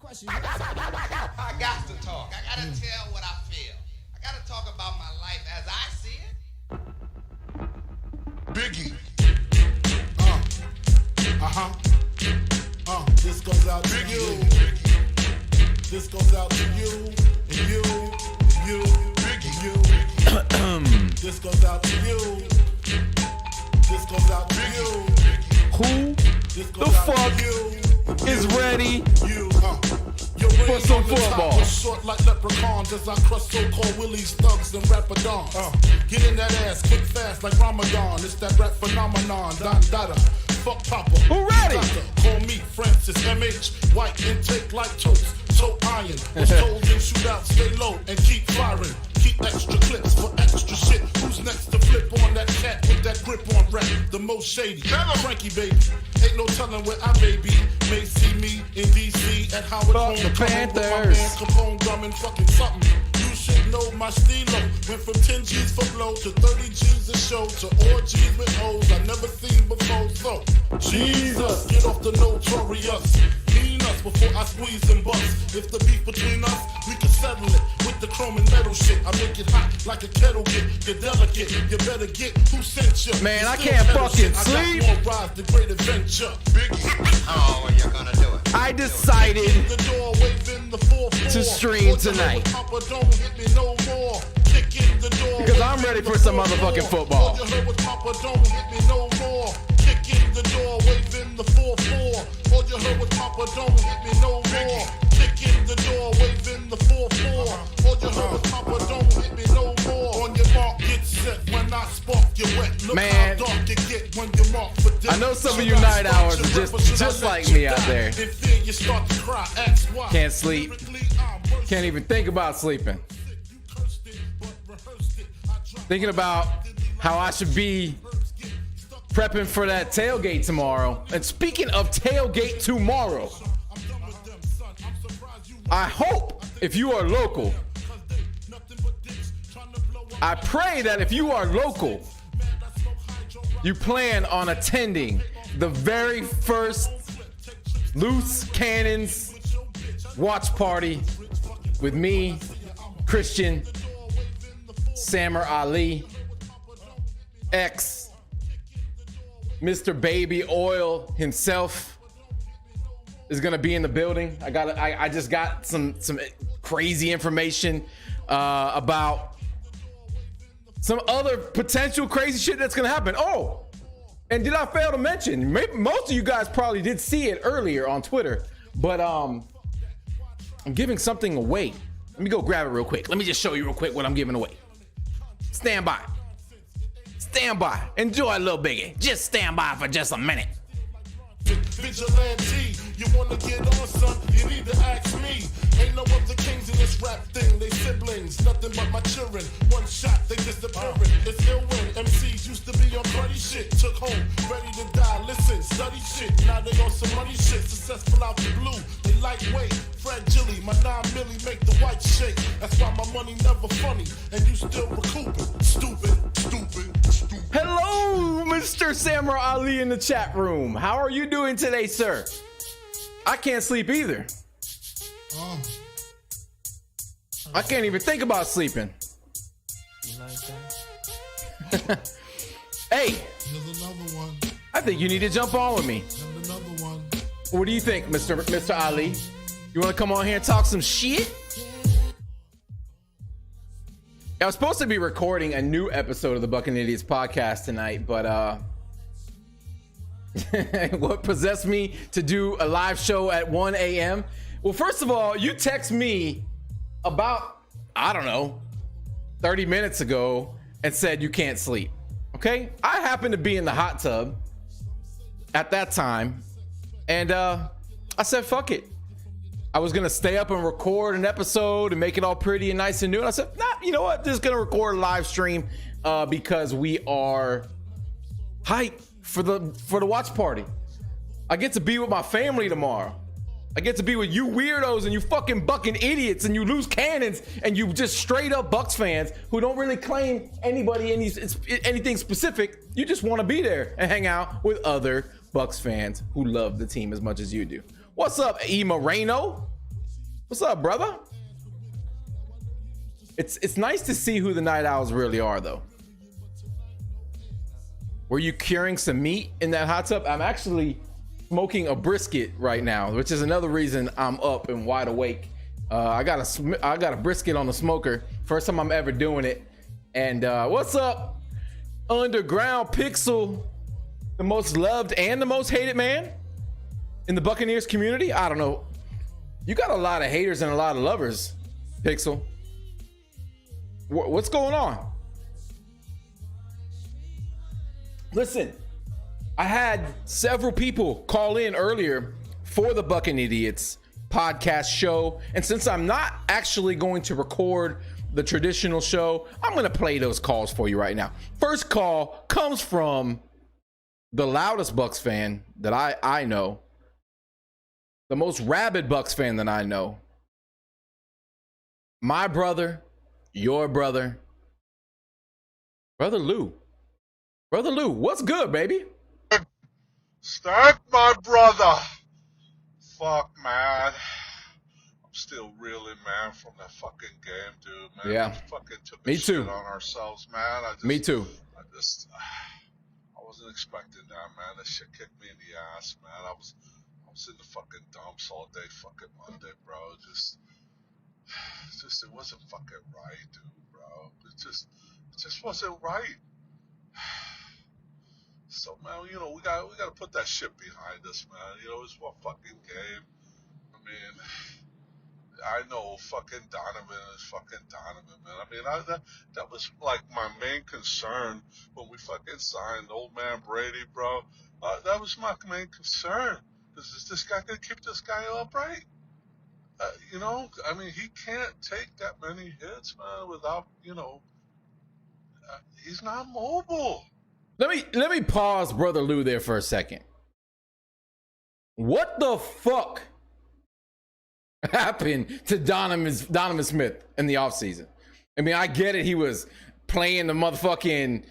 I got to talk. I got to tell what I feel. I got to talk about my life as I see it. Biggie. This goes out to you. This goes out to you and you and you and you. This goes out to you. This goes out to you. Who the fuck is ready for some football? Short like leprechauns as I crush so-called willies, thugs, and rapadons. Get in that ass, kick fast like Ramadan. It's that rap phenomenon. Don Dada, fuck Papa. Who ready? Call me Francis MH. White intake like toast. So iron. Was told in shootouts, stay low and keep firing. Keep extra clips for extra shit. Who's next to flip on that cat with that grip on rap? The most shady. Frankie, baby. Ain't no telling where I may be. May see me in DC at Howard Fuck Home. the Panthers. My man Capone drumming fucking something. You should know my stilo. Went from 10 G's for blow to 30 G's a show to orgies with O's I never seen before. So, Jesus, get off the notorious. Clean us before I squeeze and bust. If the beef between us, we can settle it with the chrome and metal shit. I make it hot like a kettle get. You're delicate, you better get who sent you. Man, I can't fucking sleep. I got more rides, the great adventure. Biggie. Oh, you're going to do it. I decided to stream tonight because I'm ready for some motherfucking football. Kick in the door, waving the 4-4. All you heard was Papa, don't hit me no more. Kick in the door, waving the 4-4. All you heard was Papa, don't hit me no more. On your mark, get set when I spark you wet. Look Man, how dark you get when you mark for death. I know some of you night owls are just like me out there. In fear, you start to cry. Ask why. Can't sleep. Can't even think about sleeping. Thinking about how I should be prepping for that tailgate tomorrow. And speaking of tailgate tomorrow, I hope if you are local, I pray that if you are local, you plan on attending the very first Loose Cannons watch party with me, Christian, Samar Ali, X, Mr. Baby Oil himself is gonna be in the building. I just got some crazy information about some other potential crazy shit that's gonna happen. Oh, and did I fail to mention? Maybe most of you guys probably did see it earlier on Twitter, but I'm giving something away. Let me go grab it real quick. Let me just show you real quick what I'm giving away. Stand by. Stand by. Enjoy a little biggie. Just stand by for just a minute. Vigilante, you wanna get on, son? You need to ask me. Ain't no other kings in this rap thing. They siblings, nothing but my children. One shot, they disappearing. It's ill when MCs used to be on cruddy shit. Took home, ready to die. Listen, study shit. Now they on some money shit. Successful out the blue. They lightweight, fragile. My 9 milli make the white shake. That's why my money never funny. And you still recouping. Stupid. Hello, Mr. Samar Ali in the chat room. How are you doing today, sir? I can't sleep either. I can't even think about sleeping. You like that? Hey, There's another one. I think you need to jump on with me. There's another one. What do you think, Mr. Ali? You want to come on here and talk some shit? I was supposed to be recording a new episode of the Buccanidiots podcast tonight, but what possessed me to do a live show at 1 a.m.? Well, first of all, you text me about, I don't know, 30 minutes ago and said you can't sleep. Okay? I happened to be in the hot tub at that time, and I said, fuck it. I was gonna stay up and record an episode and make it all pretty and nice and new. And I said, nah, you know what? Just gonna record a live stream because we are hyped for the watch party. I get to be with my family tomorrow. I get to be with you weirdos and you fucking Buccanidiots and you loose cannons and you just straight up Bucks fans who don't really claim anything specific. You just want to be there and hang out with other Bucks fans who love the team as much as you do. What's up, E. Moreno? What's up, brother? It's nice to see who the Night Owls really are, though. Were you curing some meat in that hot tub? I'm actually smoking a brisket right now, which is another reason I'm up and wide awake. I got a brisket on the smoker. First time I'm ever doing it. And what's up, Underground Pixel, the most loved and the most hated man in the Buccaneers community? I don't know. You got a lot of haters and a lot of lovers, Pixel. What's going on? Listen, I had several people call in earlier for the Buccanidiots podcast show, and since I'm not actually going to record the traditional show, I'm going to play those calls for you right now. First call comes from the loudest Bucs fan that I know, the most rabid Bucs fan that I know, my brother, your brother, Brother Lou. Brother Lou, what's good, baby? Start, my brother. Fuck, man. I'm still reeling, man, from that fucking game, dude, man. Yeah. We fucking took Me a too. shit on ourselves, man. Me too. I wasn't expecting that, man. That shit kicked me in the ass, man. I was in the fucking dumps all day fucking Monday, bro. Just it wasn't fucking right, dude, bro. It just wasn't right. So, man, you know, we got to put that shit behind us, man. You know, it's one fucking game. I mean, I know fucking Donovan is fucking Donovan, man. I mean, that was like my main concern when we fucking signed old man Brady, bro. That was my main concern. Is this guy gonna keep this guy upright? You know, I mean, he can't take that many hits, man, without, you know, he's not mobile. Let me pause Brother Lou there for a second. What the fuck happened to Donovan Smith in the offseason? I mean, I get it. He was playing the motherfucking,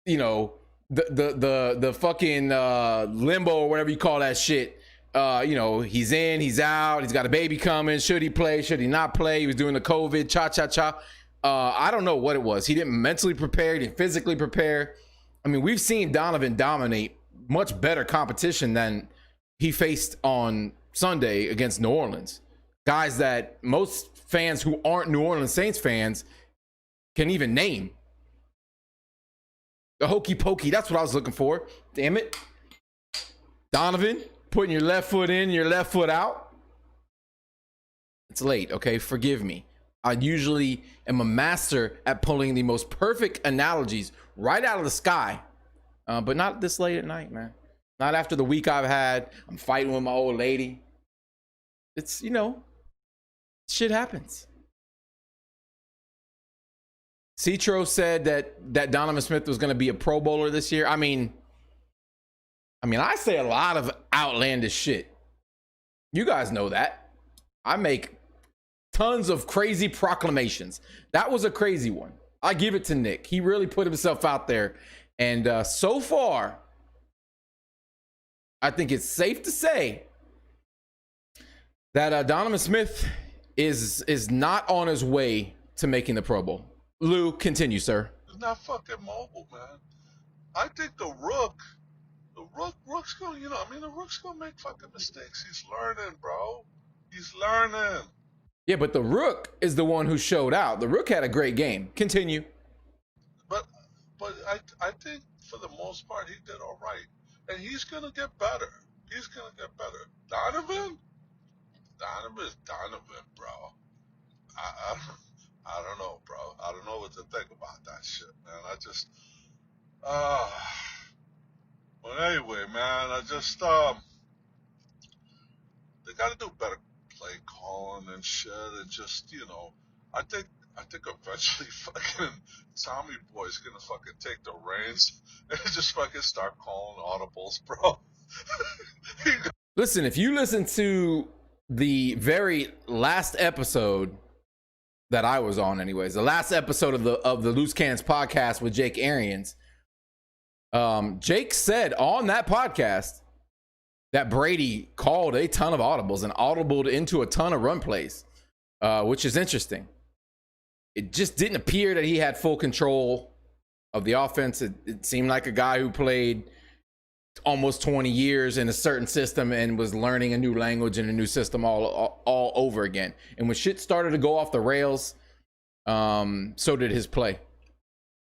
you know, the fucking limbo or whatever you call that shit. You know, he's in, he's out, he's got a baby coming. Should he play? Should he not play? He was doing the COVID cha-cha-cha. I don't know what it was. He didn't mentally prepare. He didn't physically prepare. I mean, we've seen Donovan dominate much better competition than he faced on Sunday against New Orleans. Guys that most fans who aren't New Orleans Saints fans can even name. The hokey pokey, that's what I was looking for. Damn it. Donovan, putting your left foot in, your left foot out. It's late, okay? Forgive me. I usually am a master at pulling the most perfect analogies right out of the sky. But not this late at night, man. Not after the week I've had. I'm fighting with my old lady. It's, you know, shit happens. Citro said that Donovan Smith was going to be a Pro Bowler this year. I mean, I say a lot of outlandish shit. You guys know that. I make tons of crazy proclamations. That was a crazy one. I give it to Nick. He really put himself out there. And so far, I think it's safe to say that Donovan Smith is not on his way to making the Pro Bowl. Lou, continue, sir. He's not fucking mobile, man. I think the Rook's gonna, you know, I mean, the Rook's gonna make fucking mistakes. He's learning, bro. He's learning. Yeah, but the Rook is the one who showed out. The Rook had a great game. Continue. But I think for the most part he did all right, and he's gonna get better. He's gonna get better. Donovan's Donovan, bro. I don't know, bro. I don't know what to think about that shit, man. But anyway, man, they got to do better play calling and shit, and just, you know, I think eventually fucking Tommy Boy's gonna fucking take the reins and just fucking start calling audibles, bro. Listen, if you listen to the last episode that I was on, anyways, the last episode of the Loose Cannons podcast with Jake Arians, Jake said on that podcast that Brady called a ton of audibles and audibled into a ton of run plays. which is interesting. It just didn't appear that he had full control of the offense. It seemed like a guy who played almost 20 years in a certain system and was learning a new language and a new system all over again. And when shit started to go off the rails, so did his play.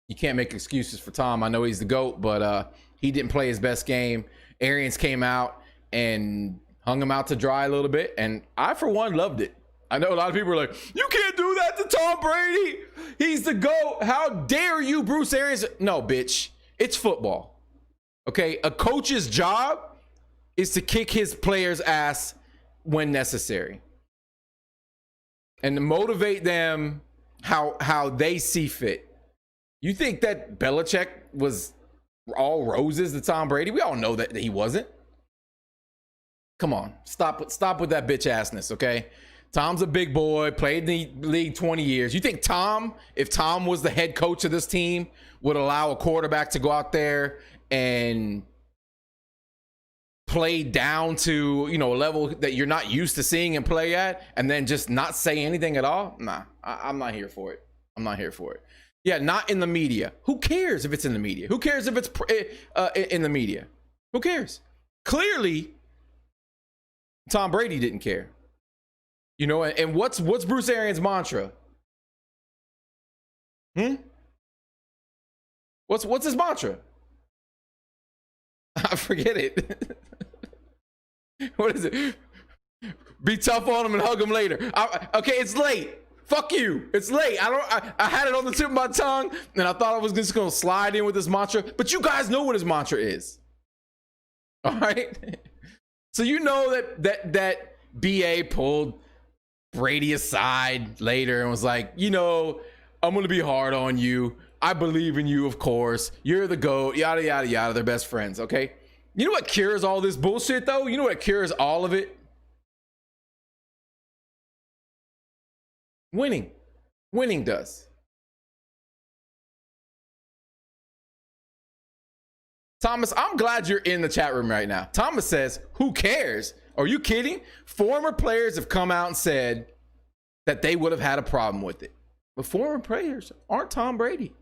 You can't make excuses for Tom. I know he's the GOAT, but he didn't play his best game. Arians came out and hung him out to dry a little bit, and I, for one, loved it. I know a lot of people are like, you can't do that to Tom Brady. He's the GOAT. How dare you, Bruce Arians? No, bitch. It's football. Okay? A coach's job is to kick his players' ass when necessary and to motivate them how they see fit. You think that Belichick was all roses to Tom Brady? We all know that he wasn't. Come on. Stop with that bitch assness, okay? Tom's a big boy, played in the league 20 years. You think if Tom was the head coach of this team, would allow a quarterback to go out there and play down to, a level that you're not used to seeing him play at, and then just not say anything at all? Nah, I'm not here for it. I'm not here for it. Yeah, not in the media. Who cares if it's in the media? Who cares if it's in the media? Who cares? Clearly, Tom Brady didn't care. And what's Bruce Arians' mantra? What's his mantra? I forget it. What is it? Be tough on him and hug him later. Okay, it's late. Fuck you. It's late. I had it on the tip of my tongue, and I thought I was just gonna slide in with this mantra. But you guys know what his mantra is. All right. So you know that BA pulled Brady aside later and was like, I'm going to be hard on you. I believe in you, of course. You're the GOAT, yada, yada, yada. They're best friends, okay? You know what cures all this bullshit, though? You know what cures all of it? Winning. Winning does. Thomas, I'm glad you're in the chat room right now. Thomas says, who cares? Are you kidding? Former players have come out and said that they would have had a problem with it. But former players aren't Tom Brady.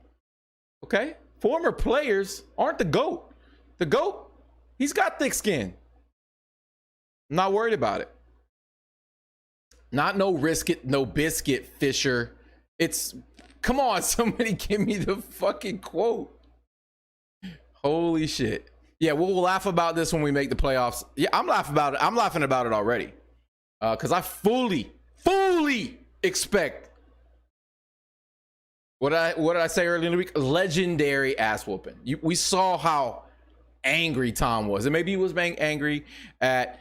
Okay? Former players aren't the GOAT. The GOAT, he's got thick skin. I'm not worried about it. Not no risk it, no biscuit, Fisher. Come on, somebody give me the fucking quote. Holy shit. Yeah, we'll laugh about this when we make the playoffs. Yeah, I'm laughing about it. I'm laughing about it already. Because I fully expect what did I say earlier in the week? Legendary ass whooping. We saw how angry Tom was. And maybe he was angry at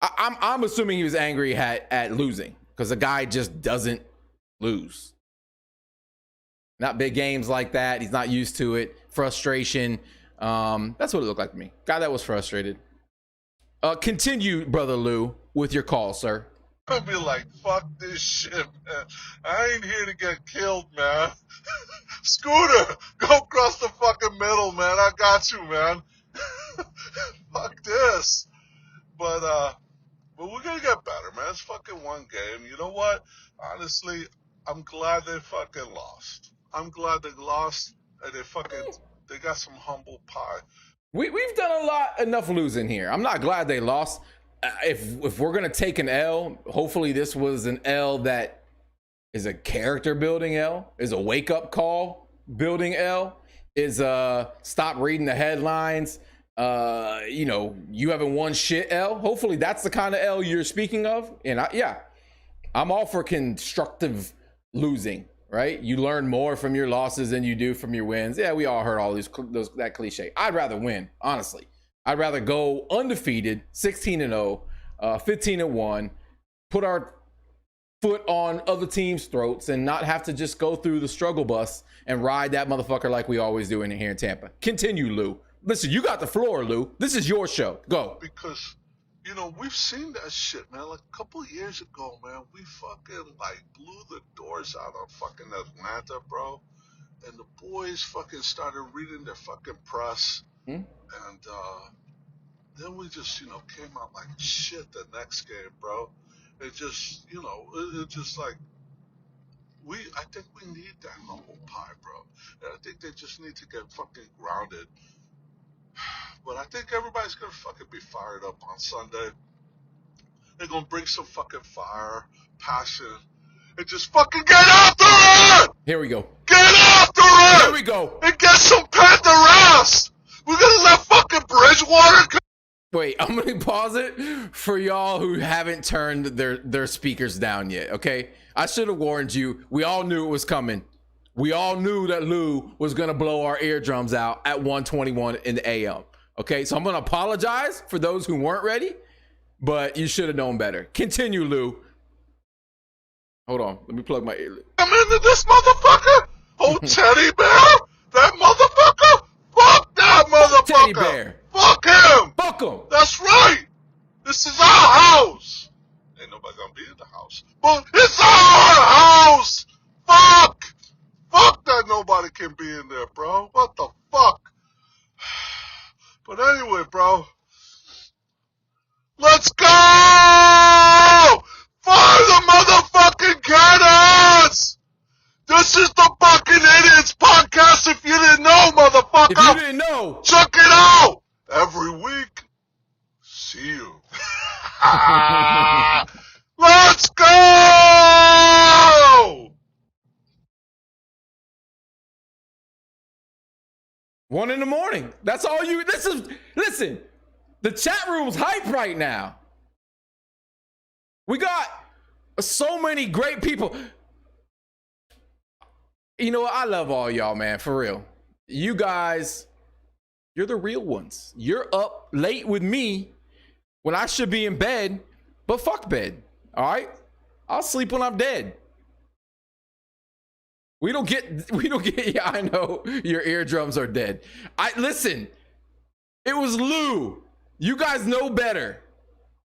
I'm assuming he was angry at losing, because the guy just doesn't lose. Not big games like that. He's not used to it. Frustration. That's what it looked like to me. Guy that was frustrated. Continue, Brother Lou, with your call, sir. I'll be like, fuck this shit, man. I ain't here to get killed, man. Scooter, go across the fucking middle, man. I got you, man. Fuck this. But we're gonna get better, man. It's fucking one game. You know what? Honestly, I'm glad they fucking lost. I'm glad they lost, and they got some humble pie. We've done enough losing here. I'm not glad they lost. If we're gonna take an L, hopefully this was an L that is a character building L, is a wake up call building L, is stop reading the headlines. You haven't won shit L. Hopefully that's the kind of L you're speaking of. And I'm all for constructive losing. Right? You learn more from your losses than you do from your wins. Yeah, we all heard all that cliche. I'd rather win, honestly. I'd rather go undefeated, 16-0, 15-1, put our foot on other teams' throats and not have to just go through the struggle bus and ride that motherfucker like we always do here in Tampa. Continue, Lou. Listen, you got the floor, Lou. This is your show. Go. Because, we've seen that shit, man. Like a couple of years ago, man, we fucking blew the doors out on fucking Atlanta, bro. And the boys fucking started reading their fucking press. And then we just, came out like shit the next game, bro. It just, it's just like, I think we need that humble pie, bro. And I think they just need to get fucking grounded. But I think everybody's gonna fucking be fired up on Sunday. They're gonna bring some fucking fire, passion, and just fucking get after it! Here we go. Get after it! Here we go. And get some Panther ass! We're gonna let fucking Bridgewater come. Wait, I'm gonna pause it for y'all who haven't turned their speakers down yet, okay? I should have warned you. We all knew it was coming. We all knew that Lou was gonna blow our eardrums out at 1:21 in the AM. Okay, so I'm gonna apologize for those who weren't ready, but you should have known better. Continue, Lou. Hold on, let me plug my ear. I'm into this motherfucker! Oh, Teddy Bear! That motherfucker! Fuck that motherfucker! Teddy Bear. Fuck him! Fuck him. That's right! This is our house! Ain't nobody gonna be in the house. But it's our house! Fuck! Fuck that nobody can be in there, bro. What the fuck? But anyway, bro. Let's go! Fire the motherfucking cannons! This is the Buccanidiots podcast if you didn't know, motherfucker! If you didn't know, check it out! Every week. See you. Let's go! 1 a.m. That's all you. Listen. The chat room's hype right now. We got so many great people. You know what? I love all y'all, man. For real. You guys, you're the real ones. You're up late with me when I should be in bed, but fuck bed. All right? I'll sleep when I'm dead. We don't get, yeah, I know your eardrums are dead. Listen, it was Lou. You guys know better.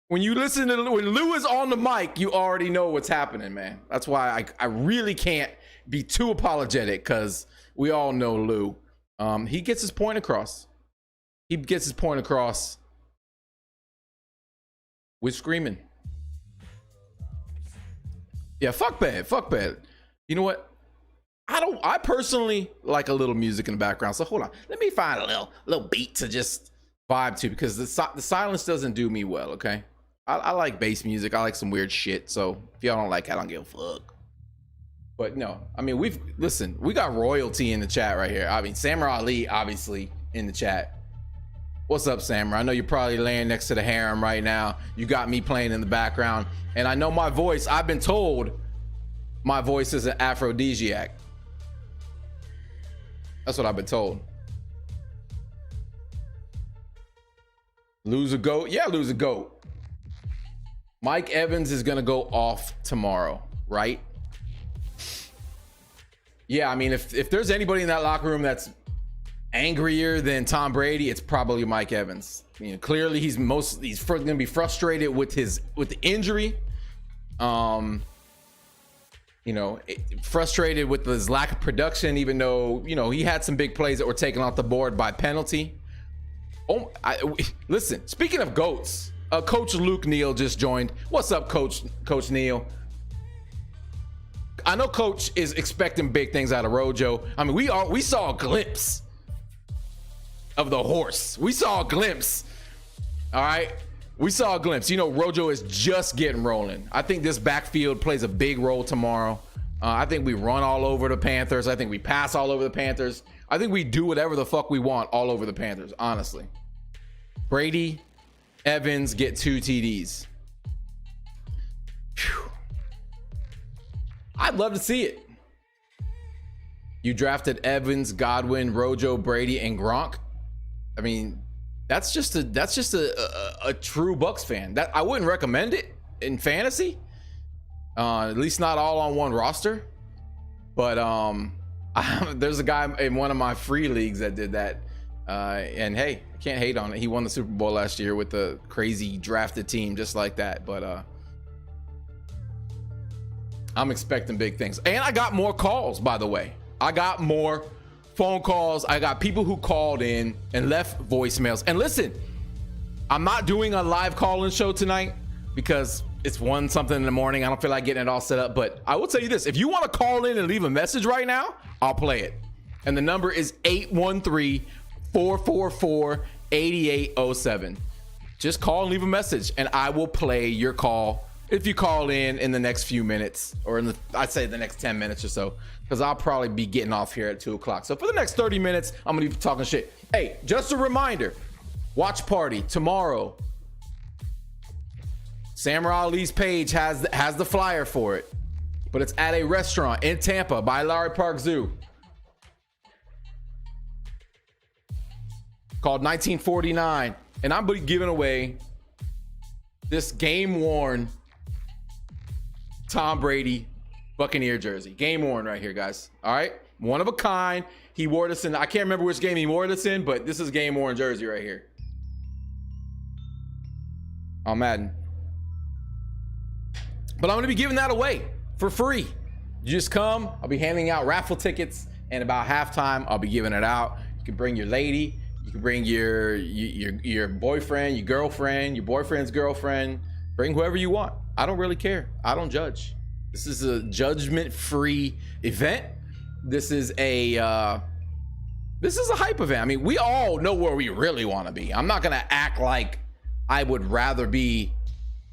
When you listen to when Lou is on the mic, you already know what's happening, man. That's why I really can't be too apologetic, because we all know Lou. He gets his point across. He gets his point across with screaming. Yeah, fuck bad. Fuck bad. You know what? I personally like a little music in the background. So hold on. Let me find a little beat to just vibe to, because the silence doesn't do me well, okay? I like bass music. I like some weird shit. So if y'all don't like it, I don't give a fuck. But no, I mean, we got royalty in the chat right here. I mean, Samurai Ali, obviously, in the chat. What's up, Samurai? I know you're probably laying next to the harem right now. You got me playing in the background. And I know my voice, I've been told my voice is an aphrodisiac. That's what I've been told. Lose a goat? Yeah, lose a goat. Mike Evans is going to go off tomorrow, right? Yeah, I mean, if there's anybody in that locker room that's angrier than Tom Brady, it's probably Mike Evans. You know, clearly he's going to be frustrated with the injury. You know, frustrated with his lack of production, even though, you know, he had some big plays that were taken off the board by penalty. Oh, listen, speaking of GOATs, Coach Luke Neal just joined. What's up, Coach Neal? I know Coach is expecting big things out of Rojo. I mean, we saw a glimpse of the horse. We saw a glimpse. All right. We saw a glimpse. You know, Rojo is just getting rolling. I think this backfield plays a big role tomorrow. I think we run all over the Panthers. I think we pass all over the Panthers. I think we do whatever the fuck we want all over the Panthers, honestly. Brady, Evans get 2 TDs. Whew. I'd love to see it. You drafted Evans, Godwin, Rojo, Brady, and Gronk. I mean, that's just a true Bucks fan. That I wouldn't recommend it in fantasy. At least not all on one roster. But there's a guy in one of my free leagues that did that. And hey, I can't hate on it. He won the Super Bowl last year with a crazy drafted team just like that. But I'm expecting big things. And I got more calls, by the way. I got more phone calls. I got people who called in and left voicemails. And listen, I'm not doing a live call-in show tonight because it's 1 something in the morning. I don't feel like getting it all set up, but I will tell you this. If you want to call in and leave a message right now, I'll play it. And the number is 813-444-8807. Just call and leave a message and I will play your call if you call in the next few minutes, or I'd say the next 10 minutes or so, because I'll probably be getting off here at 2 o'clock. So for the next 30 minutes, I'm gonna be talking shit. Hey, just a reminder, watch party tomorrow. Samurai Ali's page has the flyer for it, but it's at a restaurant in Tampa by Lowry Park Zoo called 1949, and I'm giving away this game-worn Tom Brady Buccaneer jersey. Game-worn right here, guys. All right? One of a kind. He wore this in, I can't remember which game he wore this in, but this is game-worn jersey right here. On Madden. But I'm going to be giving that away for free. You just come. I'll be handing out raffle tickets, and about halftime, I'll be giving it out. You can bring your lady. You can bring your boyfriend, your girlfriend, your boyfriend's girlfriend. Bring whoever you want. I don't really care. I don't judge. This is a judgment-free event. This is a hype event. I mean, we all know where we really want to be. I'm not going to act like I would rather be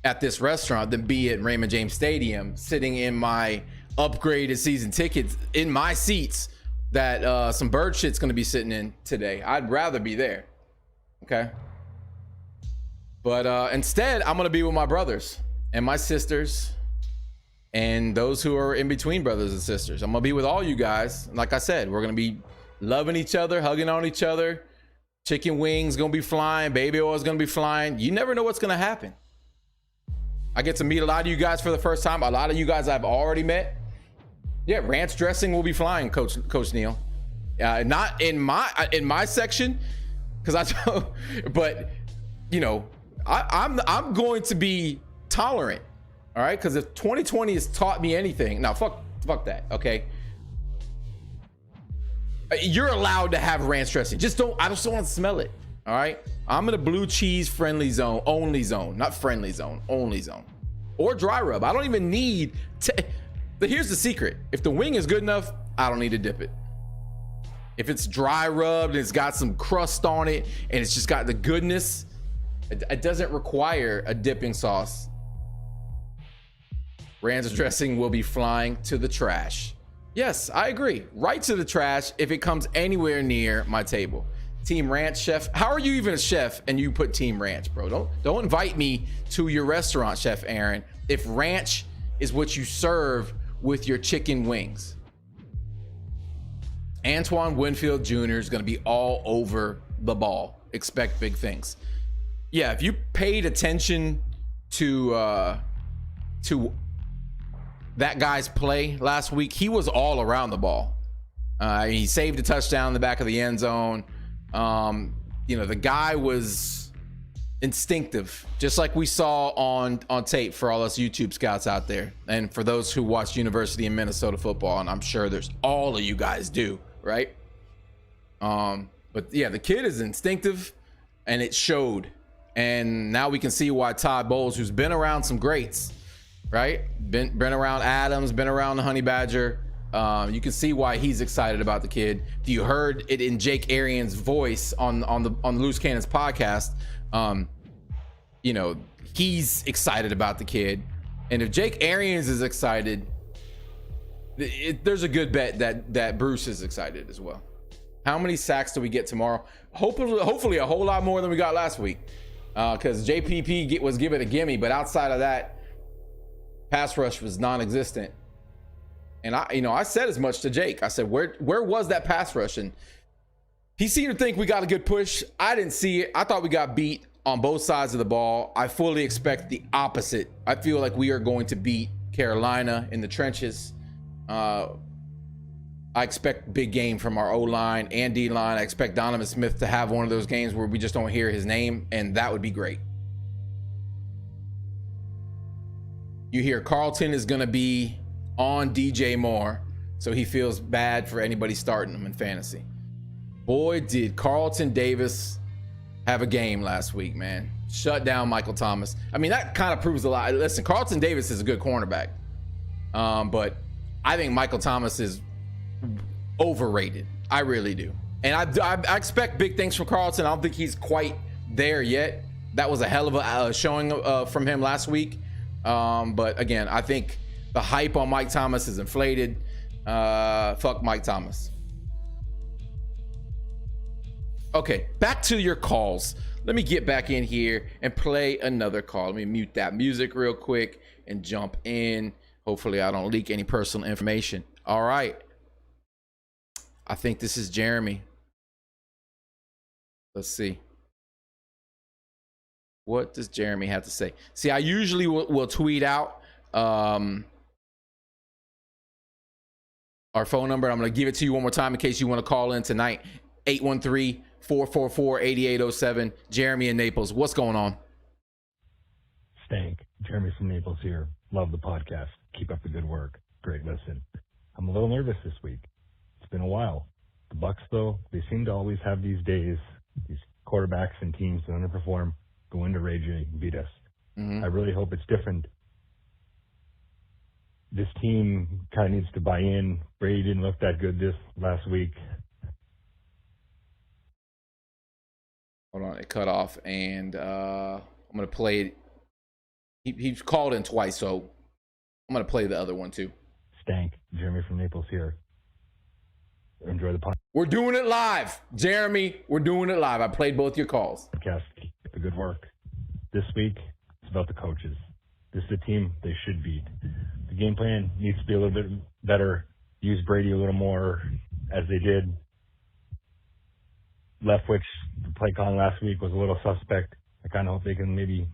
at this restaurant than be at Raymond James Stadium, sitting in my upgraded season tickets in my seats that some bird shit's going to be sitting in today. I'd rather be there. Okay. But instead, I'm going to be with my brothers and my sisters and those who are in between brothers and sisters. I'm going to be with all you guys. Like I said, we're going to be loving each other, hugging on each other. Chicken wings going to be flying. Baby oil is going to be flying. You never know what's going to happen. I get to meet a lot of you guys for the first time. A lot of you guys I've already met. Yeah, ranch dressing will be flying, Coach Neil. Not in my section, because but you know, I'm going to be tolerant. All right, because if 2020 has taught me anything, now fuck that. Okay, you're allowed to have ranch dressing. I just don't want to smell it. All right, I'm in a blue cheese friendly zone, only zone, not friendly zone, only zone, or dry rub. I don't even need to. But here's the secret: if the wing is good enough, I don't need to dip it. If it's dry rubbed and it's got some crust on it and it's just got the goodness, it doesn't require a dipping sauce. Ranch dressing will be flying to the trash. Yes, I agree. Right to the trash if it comes anywhere near my table. Team Ranch chef. How are you even a chef and you put Team Ranch, bro? Don't invite me to your restaurant, Chef Aaron, if ranch is what you serve with your chicken wings. Antoine Winfield Jr. is going to be all over the ball. Expect big things. Yeah, if you paid attention to that guy's play last week, he was all around the ball. He saved a touchdown in the back of the end zone. You know, the guy was instinctive, just like we saw on tape for all us YouTube scouts out there, and for those who watch University of Minnesota football, and I'm sure there's all of you guys do, right? But yeah, the kid is instinctive, and it showed. And now we can see why Todd Bowles, who's been around some greats, right? Been around Adams, been around the Honey Badger. You can see why he's excited about the kid. You heard it in Jake Arians' voice on the Loose Cannons podcast. You know, he's excited about the kid, and if Jake Arians is excited, there's a good bet that Bruce is excited as well. How many sacks do we get tomorrow? Hopefully a whole lot more than we got last week, because JPP was given a gimme, but outside of that, pass rush was non-existent. And I said as much to Jake. I said, where was that pass rush? And he seemed to think we got a good push. I didn't see it. I thought we got beat on both sides of the ball. I fully expect the opposite. I feel like we are going to beat Carolina in the trenches. I expect big game from our O-line and D-line. I expect Donovan Smith to have one of those games where we just don't hear his name, and that would be great. You hear Carlton is going to be on DJ Moore, so he feels bad for anybody starting him in fantasy. Boy, did Carlton Davis have a game last week, man. Shut down Michael Thomas. I mean, that kind of proves a lot. Listen, Carlton Davis is a good cornerback, but I think Michael Thomas is overrated. I really do. And I expect big things from Carlton. I don't think he's quite there yet. That was a hell of a showing from him last week. But again, I think the hype on Mike Thomas is inflated. Fuck Mike Thomas. Okay, back to your calls. Let me get back in here and play another call. Let me mute that music real quick and jump in. Hopefully I don't leak any personal information. All right. I think this is Jeremy. Let's see. What does Jeremy have to say? See, I usually will tweet out our phone number. I'm going to give it to you one more time in case you want to call in tonight. 813-444-8807. Jeremy in Naples. What's going on? Stank. Jeremy from Naples here. Love the podcast. Keep up the good work. Great listen. I'm a little nervous this week. It's been a while. The Bucs, though, they seem to always have these days, these quarterbacks and teams that underperform, go into Ray J and beat us. I really hope it's different. This team kind of needs to buy in. Brady didn't look that good this last week. Hold on, it cut off, and I'm going to play it. He called in twice, so I'm going to play the other one too. Stank. Jeremy from Naples here. Enjoy the podcast. We're doing it live. Jeremy, we're doing it live. I played both your calls. Keep the good work. This week, it's about the coaches. This is a team they should beat. The game plan needs to be a little bit better. Use Brady a little more as they did. Leftwich, the play calling last week was a little suspect. I kind of hope they can maybe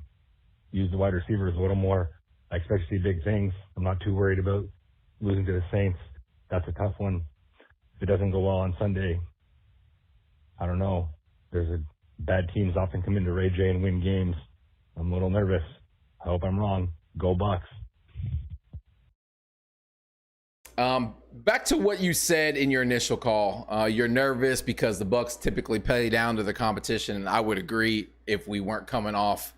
use the wide receivers a little more. I expect to see big things. I'm not too worried about losing to the Saints. That's a tough one. If it doesn't go well on Sunday, I don't know. Bad teams often come into Ray J and win games. I'm a little nervous. I hope I'm wrong. Go Bucs. Back to what you said in your initial call. You're nervous because the Bucs typically play down to the competition, and I would agree if we weren't coming off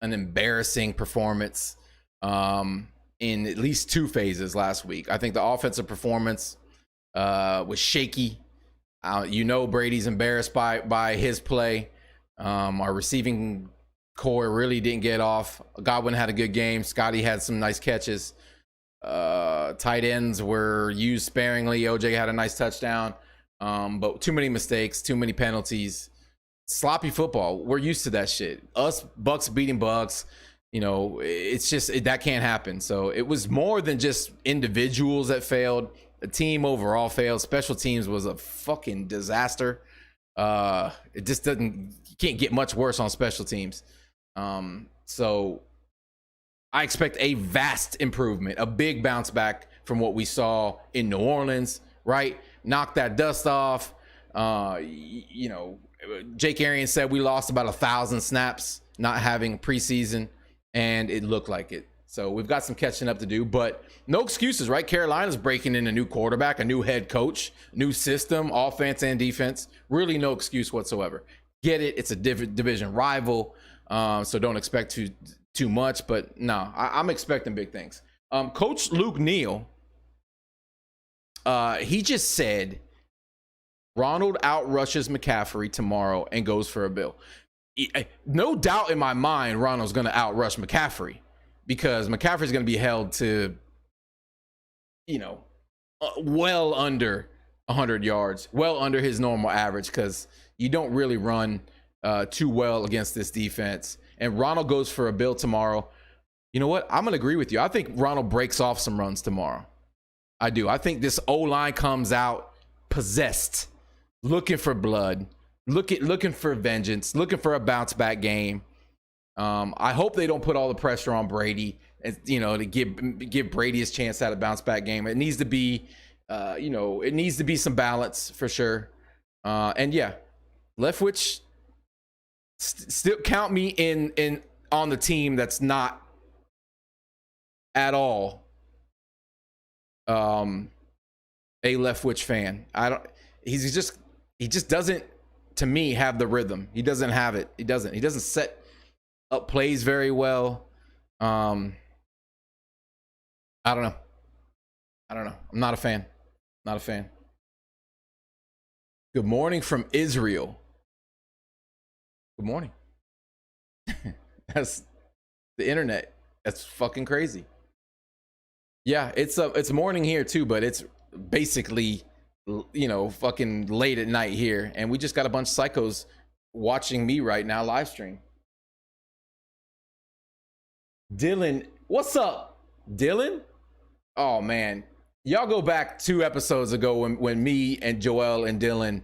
an embarrassing performance in at least two phases last week. I think the offensive performance was shaky. Brady's embarrassed by his play. Our receiving core really didn't get off. Godwin had a good game. Scotty had some nice catches. Tight ends were used sparingly. OJ had a nice touchdown. But too many mistakes, too many penalties. Sloppy football. We're used to that shit. Us Bucks beating Bucks, it's just that can't happen. So it was more than just individuals that failed. The team overall failed. Special teams was a fucking disaster. It just you can't get much worse on special teams. So I expect a vast improvement, a big bounce back from what we saw in New Orleans, right? Knock that dust off. Jake Arians said we lost about 1,000 snaps not having preseason, and it looked like it. So we've got some catching up to do, but no excuses, right? Carolina's breaking in a new quarterback, a new head coach, new system, offense and defense. Really no excuse whatsoever. Get it. It's a division rival. So don't expect too much, but no, I'm expecting big things. Coach Luke Neal, he just said Ronald outrushes McCaffrey tomorrow and goes for a bill. No doubt in my mind, Ronald's going to outrush McCaffrey because McCaffrey's going to be held to, well under 100 yards, well under his normal average because you don't really run too well against this defense. And Ronald goes for a bill tomorrow. You know what? I'm going to agree with you. I think Ronald breaks off some runs tomorrow. I do. I think this O-line comes out possessed, looking for blood, looking for vengeance, looking for a bounce back game. I hope they don't put all the pressure on Brady, to give Brady his chance at a bounce back game. It needs to be, it needs to be some balance for sure. And yeah, Leftwich, still count me in on the team that's not at all a Leftwich fan. He just doesn't, to me, have the rhythm. He doesn't have it. He doesn't set plays very well. I don't know. I'm not a fan. Not a fan. Good morning from Israel. Good morning. That's the internet. That's fucking crazy. Yeah, it's morning here too, but it's basically, fucking late at night here, and we just got a bunch of psychos watching me right now live stream. Dylan, what's up, Dylan? Oh man, y'all go back 2 episodes ago when me and Joel and Dylan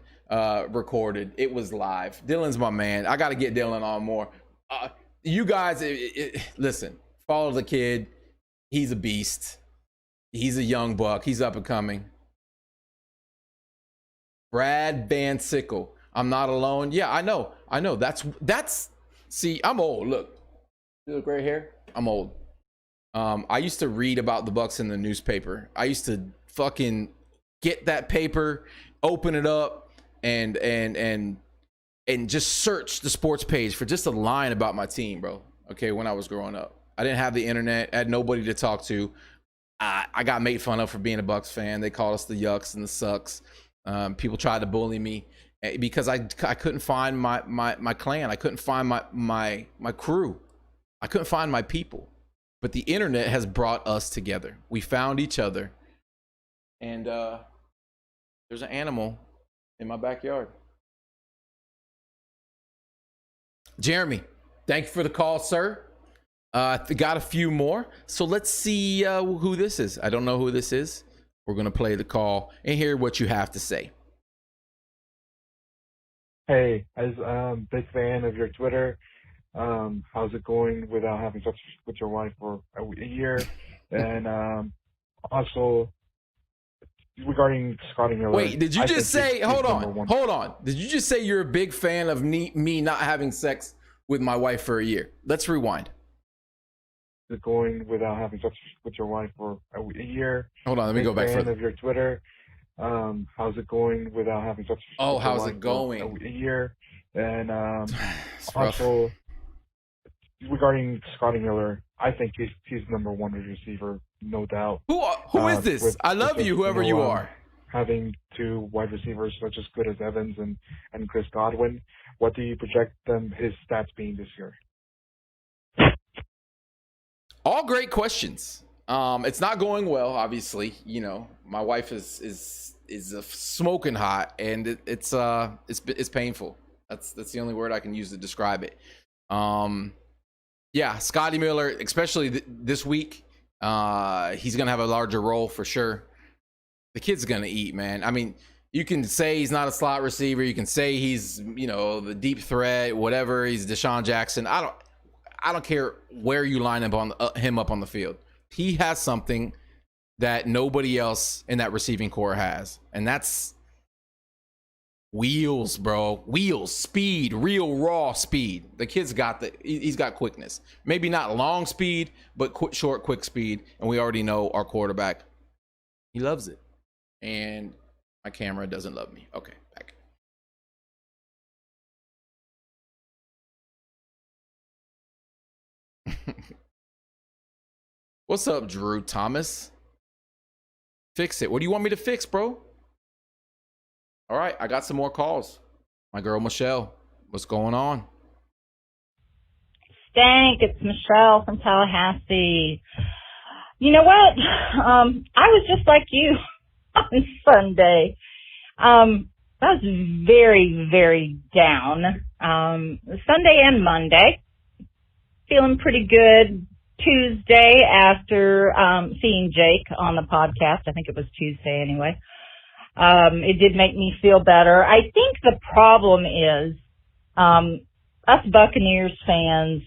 recorded. It was live. Dylan's my man. I got to get Dylan on more. You guys, listen, follow the kid. He's a beast. He's a young buck. He's up and coming. Brad Van Sickle. I'm not alone. Yeah, I know. That's. See, I'm old. Look, you look right here. I'm old. I used to read about the Bucks in the newspaper. I used to fucking get that paper, open it up, and just search the sports page for just a line about my team, bro. Okay, when I was growing up, I didn't have the internet. I had nobody to talk to. I got made fun of for being a Bucks fan. They called us the Yucks and the Sucks. People tried to bully me because I couldn't find my clan. I couldn't find my crew. I couldn't find my people. But the internet has brought us together. We found each other. And there's an animal in my backyard. Jeremy, thank you for the call, sir. Got a few more. So let's see who this is. I don't know who this is. We're going to play the call and hear what you have to say. Hey, as big fan of your Twitter, how's it going without having sex with your wife for a year? And also, regarding Scotty Miller. Wait, did you just say, hold on. Did you just say you're a big fan of me not having sex with my wife for a year? Let's rewind. Going without having sex with your wife for a year. Hold on, let me go back further. Of your Twitter, how's it going without having sex with your wife? How's it going? For a year. And also, regarding Scotty Miller, I think he's number one receiver, no doubt. Who is this? I love you, whoever you are. Having 2 wide receivers such as good as Evans and Chris Godwin, what do you project his stats being this year? All great questions. It's not going well, obviously. My wife is smoking hot, and it's painful. That's the only word I can use to describe it. Yeah, Scotty Miller, especially this week, he's gonna have a larger role for sure. The kid's gonna eat, man. I mean, you can say he's not a slot receiver. You can say he's the deep threat, whatever. He's Deshaun Jackson. I don't care where you line him up on the field. He has something that nobody else in that receiving core has, and that's wheels, bro. Wheels, speed, real raw speed. The kid's got he's got quickness. Maybe not long speed, but short, quick speed. And we already know our quarterback. He loves it. And my camera doesn't love me. Okay, back. What's up, Drew Thomas? Fix it. What do you want me to fix, bro? All right, I got some more calls. My girl, Michelle, what's going on? Stank, it's Michelle from Tallahassee. You know what? I was just like you on Sunday. I was very, very down. Sunday and Monday. Feeling pretty good. Tuesday after seeing Jake on the podcast. I think it was Tuesday anyway. It did make me feel better. I think the problem is us Buccaneers fans,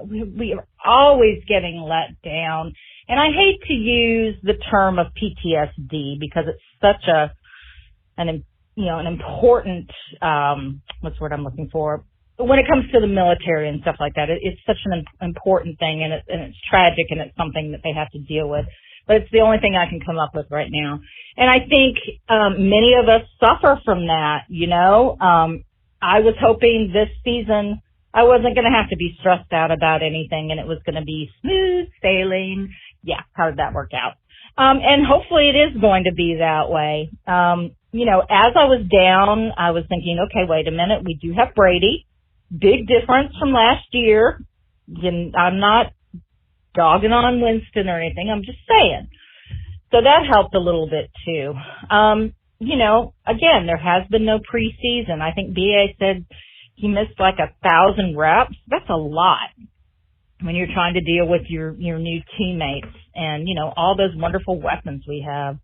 we are always getting let down. And I hate to use the term of PTSD because it's such an important, what's the word I'm looking for? When it comes to the military and stuff like that, it's such an important thing, and it's tragic, and it's something that they have to deal with. But it's the only thing I can come up with right now. And I think many of us suffer from that, I was hoping this season I wasn't going to have to be stressed out about anything, and it was going to be smooth sailing. Yeah, how did that work out? And hopefully it is going to be that way. As I was down, I was thinking, okay, wait a minute. We do have Brady. Big difference from last year. I'm not dogging on Winston or anything. I'm just saying. So that helped a little bit too. Again, there has been no preseason. I think BA said he missed like 1,000 reps. That's a lot when you're trying to deal with your new teammates and, all those wonderful weapons we have.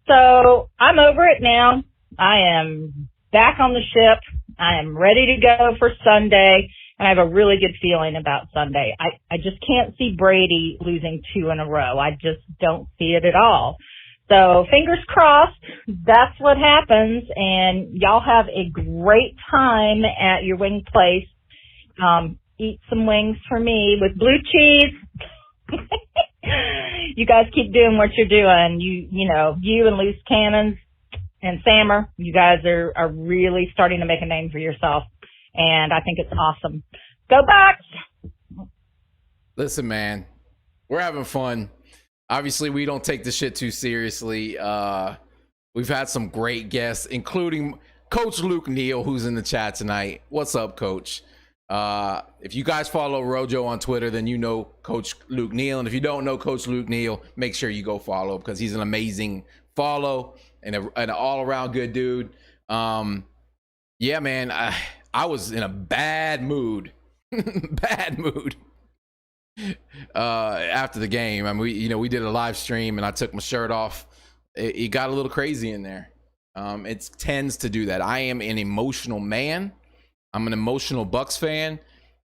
So I'm over it now. I am back on the ship. I am ready to go for Sunday, and I have a really good feeling about Sunday. I just can't see Brady losing 2 in a row. I just don't see it at all. So fingers crossed, that's what happens, and y'all have a great time at your wing place. Eat some wings for me with blue cheese. You guys keep doing what you're doing. You and Loose Cannons and Sammer, you guys are really starting to make a name for yourself, and I think it's awesome. Go Bucs! Listen, man, we're having fun. Obviously, we don't take this shit too seriously. We've had some great guests, including Coach Luke Neal, who's in the chat tonight. What's up, Coach? If you guys follow Rojo on Twitter, then you know Coach Luke Neal. And if you don't know Coach Luke Neal, make sure you go follow because he's an amazing follow and an all-around good dude. Yeah, man, I was in a bad mood. Bad mood. After the game. I mean, we did a live stream and I took my shirt off. It got a little crazy in there. It tends to do that. I am an emotional man. I'm an emotional Bucs fan,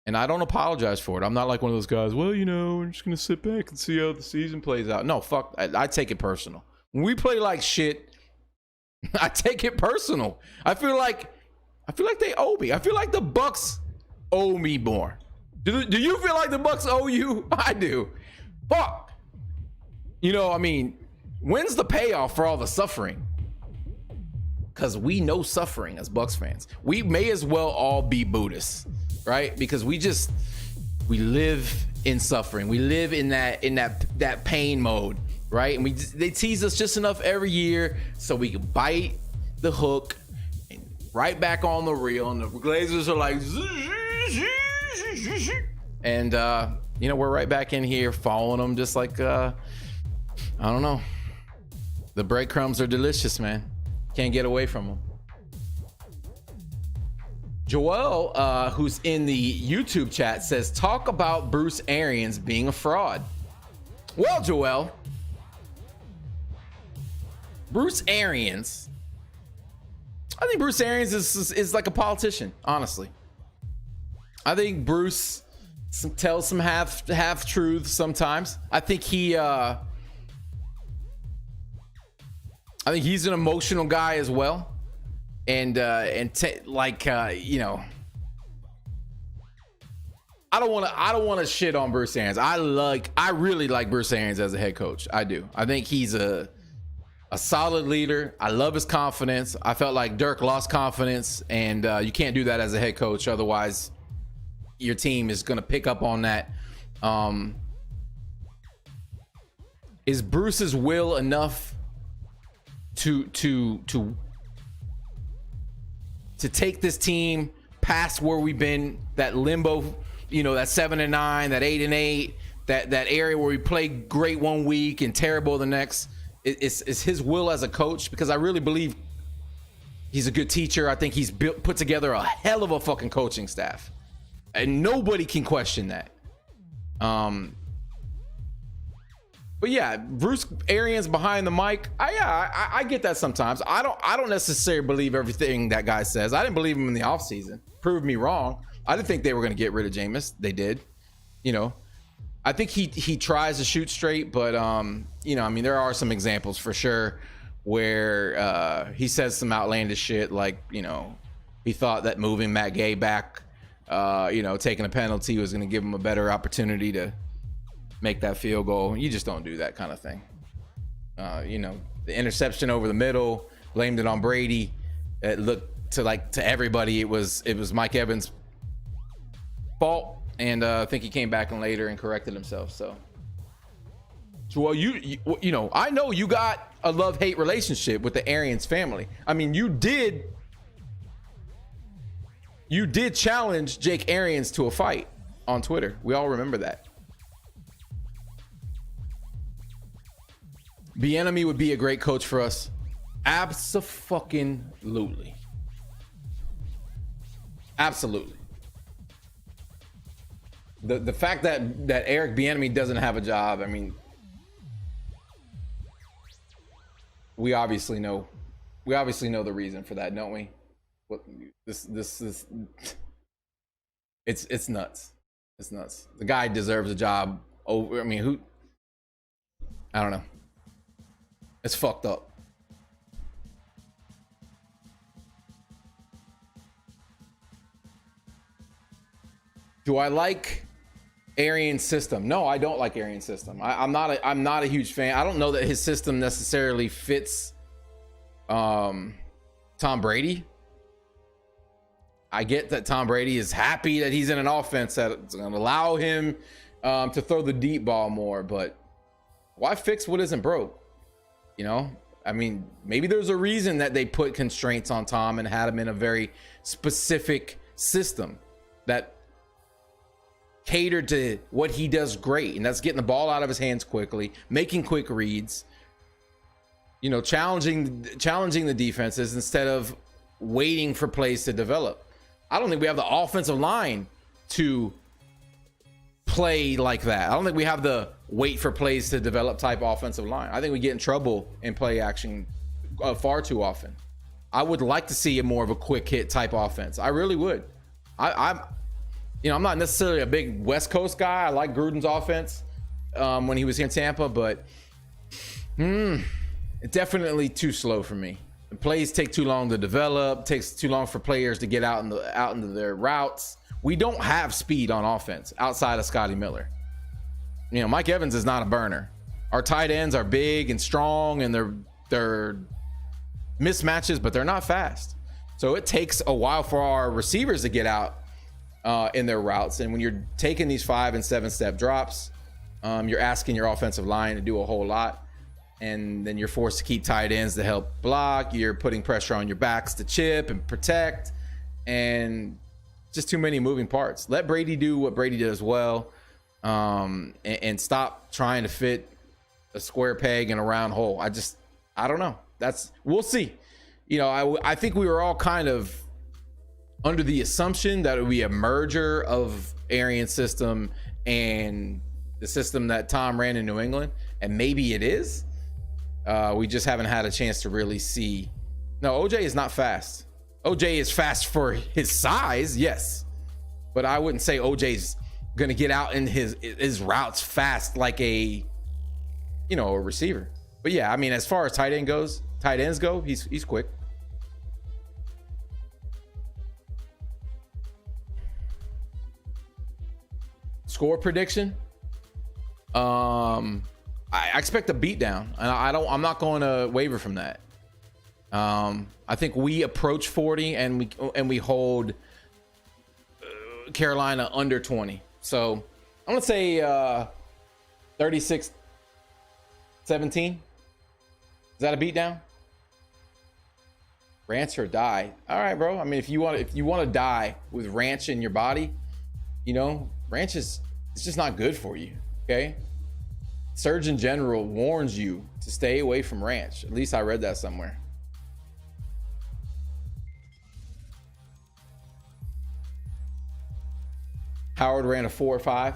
and I don't apologize for it. I'm not like one of those guys, well, we're just going to sit back and see how the season plays out. No, fuck. I take it personal. When we play like shit, I take it personal. I feel like they owe me. I feel like the Bucs owe me more. Do you feel like the Bucs owe you? I do. Fuck. When's the payoff for all the suffering? Because we know suffering as Bucs fans. We may as well all be Buddhists, right? Because we live in suffering. We live in that pain mode, right? And they tease us just enough every year so we can bite the hook and right back on the reel. And the Glazers are like, and we're right back in here following them, just like I don't know. The breadcrumbs are delicious, man. Can't get away from them. Joel, who's in the YouTube chat, says, talk about Bruce Arians being a fraud. Well, Joel, Bruce Arians, I think Bruce Arians is like a politician, honestly. I think Bruce tells some half truths sometimes. I think he's an emotional guy as well, and I don't want to shit on Bruce Arians. I really like Bruce Arians as a head coach. I do. I think he's a solid leader. I love his confidence. I felt like Dirk lost confidence, and you can't do that as a head coach. Otherwise, your team is going to pick up on that. Is Bruce's will enough to take this team past where we've been, that limbo, that 7-9, that 8-8, that area where we play great one week and terrible the next? Is his will as a coach? Because I really believe he's a good teacher. I think he's put together a hell of a fucking coaching staff, and nobody can question that. But yeah, Bruce Arians behind the mic. I get that sometimes. I don't necessarily believe everything that guy says. I didn't believe him in the offseason. Proved me wrong. I didn't think they were going to get rid of Jameis. They did. I think he tries to shoot straight, but there are some examples for sure where he says some outlandish shit, like he thought that moving Matt Gay back, taking a penalty was going to give him a better opportunity to make that field goal. You just don't do that kind of thing. The interception over the middle, blamed it on Brady. It looked to everybody it was Mike Evans fault, and I think he came back and later and corrected himself. So well, you know, I know you got a love-hate relationship with the Arians family. I mean, you did challenge Jake Arians to a fight on Twitter. We all remember that. Bieniemy would be a great coach for us. Abso-fucking-lutely. Absolutely. The fact that Eric Bieniemy doesn't have a job, I mean, we obviously know the reason for that, don't we? What this is, it's nuts. It's nuts. The guy deserves a job over. I mean, I don't know. It's fucked up. Do I like Arian's system? No, I don't like Arian's system. I'm not a huge fan. I don't know that his system necessarily fits Tom Brady. I get that Tom Brady is happy that he's in an offense that's going to allow him to throw the deep ball more, but why fix what isn't broke? You know, I mean, maybe there's a reason that they put constraints on Tom and had him in a very specific system that catered to what he does great, and that's getting the ball out of his hands quickly, making quick reads, you know, challenging the defenses instead of waiting for plays to develop. I don't think we have the offensive line to play like that. I don't think we have the wait for plays to develop type offensive line. I think we get in trouble in play action far too often. I would like to see a more of a quick hit type offense. I really would. I'm not necessarily a big West Coast guy. I like Gruden's offense when he was here in Tampa, but it's definitely too slow for me. The plays take too long to develop. Takes too long for players to get out into their routes. We don't have speed on offense outside of Scotty Miller. You know, Mike Evans is not a burner. Our tight ends are big and strong, and they're mismatches, but they're not fast. So it takes a while for our receivers to get out in their routes. And when you're taking these 5 and 7 step drops, you're asking your offensive line to do a whole lot. And then you're forced to keep tight ends to help block. You're putting pressure on your backs to chip and protect. And just too many moving parts. Let Brady do what Brady does well, and stop trying to fit a square peg in a round hole. I don't know. We'll see. You know, I think we were all kind of under the assumption that it would be a merger of Arian's system and the system that Tom ran in New England, and maybe it is. We just haven't had a chance to really see. No, OJ is not fast. OJ is fast for his size, yes, but I wouldn't say OJ's gonna get out in his routes fast like a receiver. But yeah, I mean, as far as tight ends go, he's quick. Score prediction. I expect a beatdown, and I'm not going to waver from that. I think we approach 40 and we hold Carolina under 20. So I'm going to say 36-17. Is that a beatdown? Ranch or die. All right, bro. I mean, if you want to die with ranch in your body, you know, ranch it's just not good for you. Okay. Surgeon General warns you to stay away from ranch. At least I read that somewhere. Howard ran a 4.5.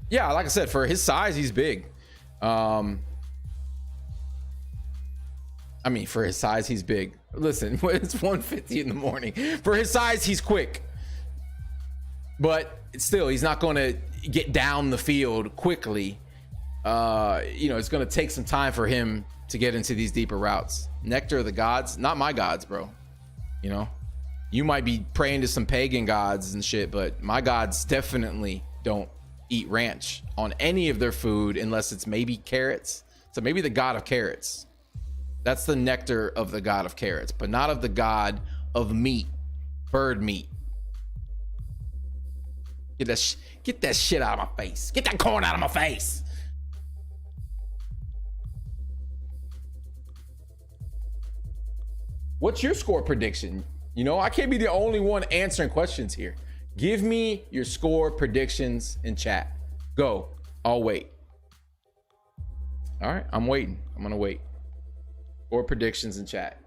Yeah, like I said, for his size, he's big. I mean, for his size, he's big. Listen, it's 1:50 in the morning. For his size, he's quick. But still, he's not going to get down the field quickly. It's going to take some time for him to get into these deeper routes. Nectar of the gods, not my gods, bro. You know, you might be praying to some pagan gods and shit, but my gods definitely don't eat ranch on any of their food unless it's maybe carrots. So maybe the god of carrots. That's the nectar of the god of carrots, but not of the god of meat, bird meat. Get that shit out of my face. Get that corn out of my face. What's your score prediction? You know, I can't be the only one answering questions here. Give me your score predictions in chat. Go. I'll wait. All right, I'm waiting. I'm gonna wait. Score predictions in chat.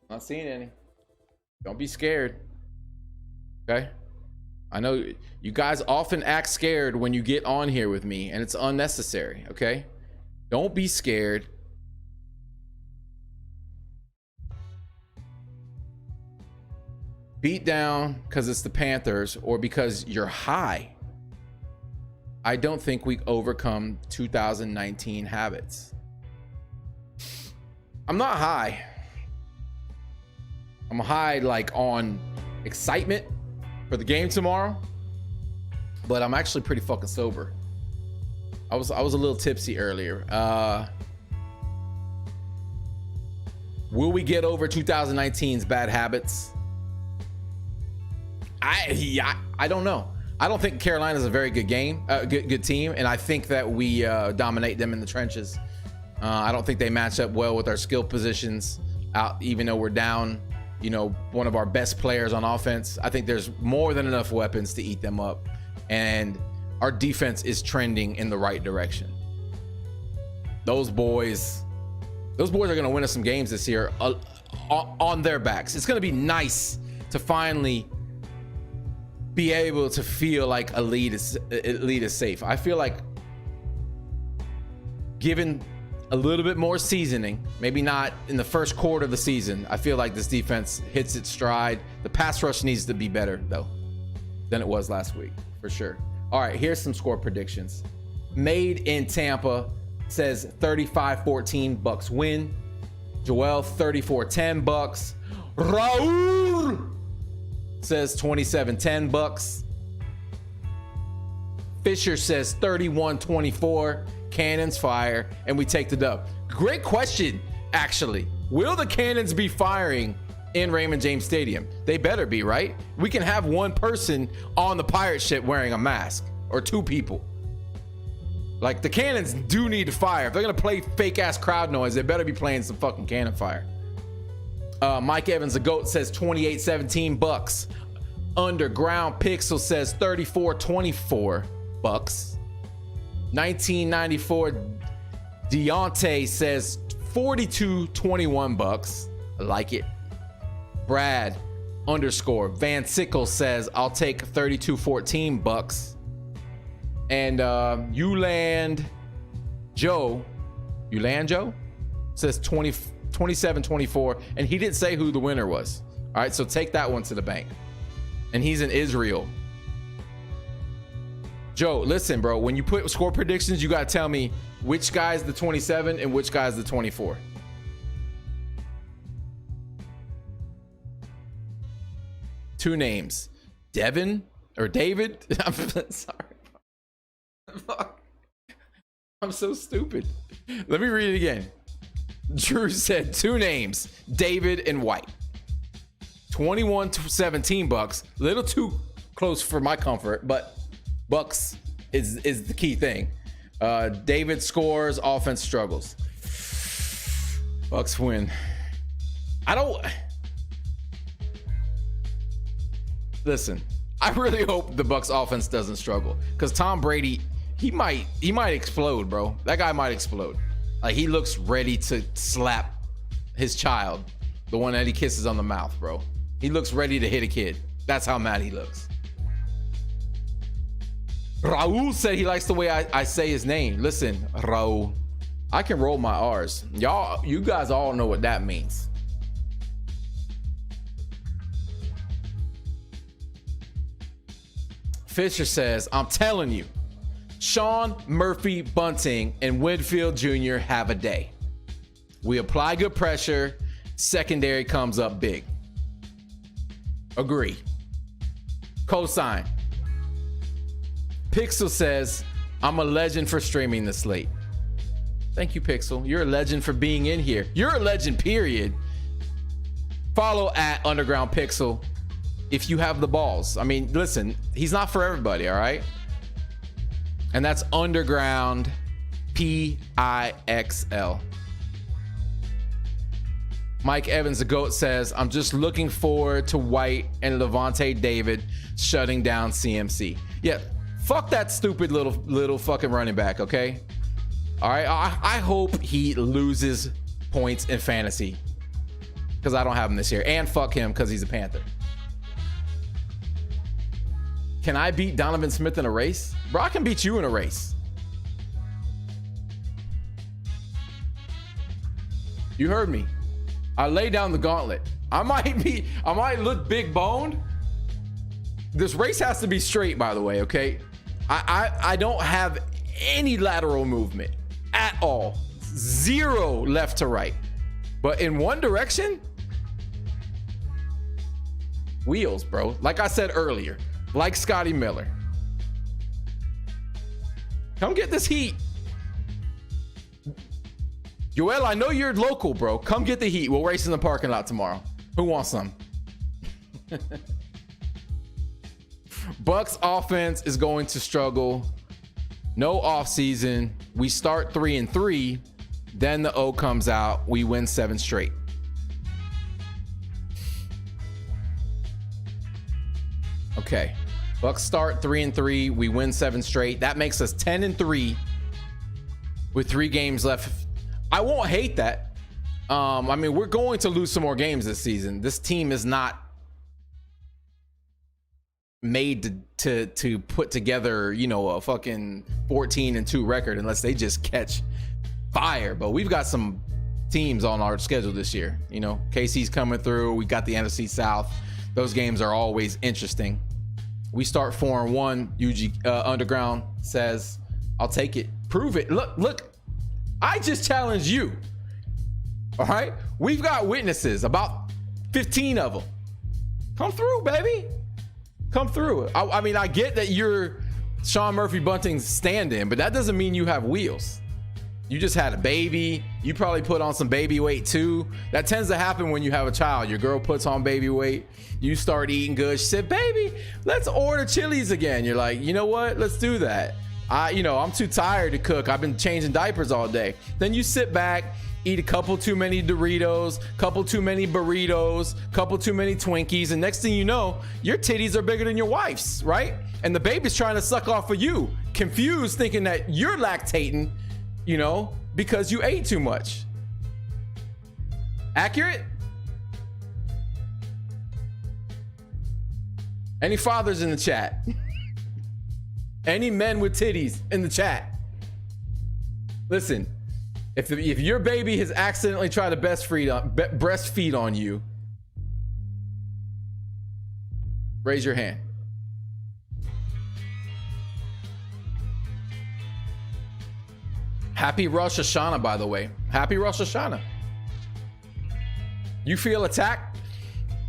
Not seeing any. Don't be scared. Okay? I know you guys often act scared when you get on here with me, and it's unnecessary, okay? Don't be scared. Beat down because it's the Panthers or because you're high. I don't think we overcome 2019 habits. I'm not high. I'm high like on excitement for the game tomorrow, but I'm actually pretty fucking sober. I was a little tipsy earlier. Will we get over 2019's bad habits? I don't know. I don't think Carolina's a very good good team, and I think that we dominate them in the trenches. I don't think they match up well with our skill positions, even though we're down, you know, one of our best players on offense. I think there's more than enough weapons to eat them up, and our defense is trending in the right direction. Those boys are going to win us some games this year on their backs. It's going to be nice to finally be able to feel like elite is safe. I feel like given a little bit more seasoning, maybe not in the first quarter of the season, I feel like this defense hits its stride. The pass rush needs to be better though than it was last week, for sure. All right, here's some score predictions. Made in Tampa says 35-14 Bucks win. Joel 34-10 Bucks. Raul says 27-10 Bucks. Fisher says 31-24 Cannons fire, and we take the dub. Great question, actually. Will the Cannons be firing in Raymond James Stadium? They better be, right? We can have one person on the pirate ship wearing a mask, or two people. Like, the Cannons do need to fire. If they're gonna play fake ass crowd noise, they better be playing some fucking cannon fire. Mike Evans, the GOAT, says 28-17 Bucks. Underground Pixel says 34-24 Bucks. 1994 Deontay says 42-21 Bucks. I like it. Brad underscore Van Sickle says I'll take 32-14 Bucks. And Uland Joe says 27-24, and he didn't say who the winner was. All right, so take that one to the bank. And he's in Israel. Joe, listen, bro, when you put score predictions, you got to tell me which guy's the 27 and which guy's the 24. Two names. Devin or David? I'm sorry. Fuck. I'm so stupid. Let me read it again. Drew said two names, David and White. 21-17 Bucks. Little too close for my comfort, but Bucks is the key thing. David scores, offense struggles. Bucks win. Listen, I really hope the Bucks offense doesn't struggle, because Tom Brady, he might explode, bro. That guy might explode. Like, he looks ready to slap his child, the one that he kisses on the mouth, bro. He looks ready to hit a kid. That's how mad he looks. Raul said he likes the way I say his name. Listen, Raul, I can roll my R's. You guys all know what that means. Fisher says, I'm telling you, Sean, Murphy, Bunting, and Winfield Jr. have a day. We apply good pressure. Secondary comes up big. Agree. Cosign. Pixel says, I'm a legend for streaming the slate. Thank you, Pixel. You're a legend for being in here. You're a legend, period. Follow at Underground Pixel. if you have the balls. I mean, listen, he's not for everybody, all right? And that's Underground PIXL. Mike Evans, the GOAT, says, I'm just looking forward to White and Levante David shutting down CMC. Yeah, fuck that stupid little fucking running back, okay? All right, I hope he loses points in fantasy because I don't have him this year. And fuck him because he's a Panther. Can I beat Donovan Smith in a race? Bro, I can beat you in a race. You heard me. I lay down the gauntlet. I might look big boned. This race has to be straight, by the way, okay? I don't have any lateral movement at all. Zero left to right. But in one direction, wheels, bro. Like I said earlier, like Scotty Miller. Come get this heat. Joel, I know you're local, bro. Come get the heat. We'll race in the parking lot tomorrow. Who wants some? Bucks offense is going to struggle. No offseason. We start 3-3. Then the O comes out. We win 7 straight. Okay. Bucks start 3-3. We win 7 straight. That makes us 10-3 with 3 games left. I won't hate that. I mean, we're going to lose some more games this season. This team is not made to put together, you know, a fucking 14-2 record unless they just catch fire. But we've got some teams on our schedule this year. You know, KC's coming through. We got the NFC South. Those games are always interesting. We start 4-1. UG Underground says, I'll take it. Prove it. Look. I just challenge you. All right? We've got witnesses, about 15 of them. Come through, baby. Come through. I mean, I get that you're Sean Murphy Bunting's stand-in, but that doesn't mean you have wheels. You just had a baby. You probably put on some baby weight too. That tends to happen when you have a child. Your girl puts on baby weight. You start eating good. She said, baby, let's order Chili's again. You're like, you know what? Let's do that. I'm too tired to cook. I've been changing diapers all day. Then you sit back, eat a couple too many Doritos, couple too many burritos, couple too many Twinkies, and next thing you know, your titties are bigger than your wife's, right? And the baby's trying to suck off of you, confused, thinking that you're lactating, you know, because you ate too much. Accurate? Any fathers in the chat? Any men with titties in the chat? Listen, if your baby has accidentally tried to breastfeed on you, raise your hand. Happy Rosh Hashanah, by the way. Happy Rosh Hashanah. You feel attacked?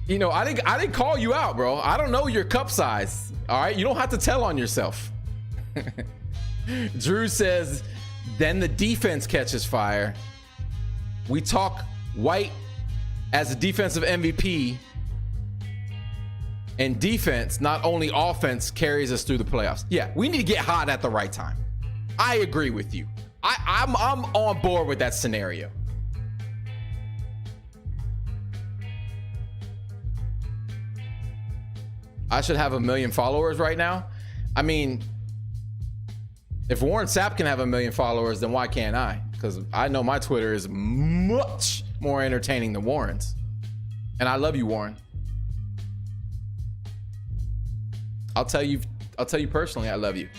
You know, I didn't call you out, bro. I don't know your cup size. All right, you don't have to tell on yourself. Drew says, then the defense catches fire. We talk White as a defensive MVP, and defense, not only offense, carries us through the playoffs. Yeah, we need to get hot at the right time. I agree with you. I'm on board with that scenario. I should have 1 million followers right now. I mean, if Warren Sapp can have 1 million followers, then why can't I? Because I know my Twitter is much more entertaining than Warren's. And I love you, Warren. I'll tell you personally, I love you.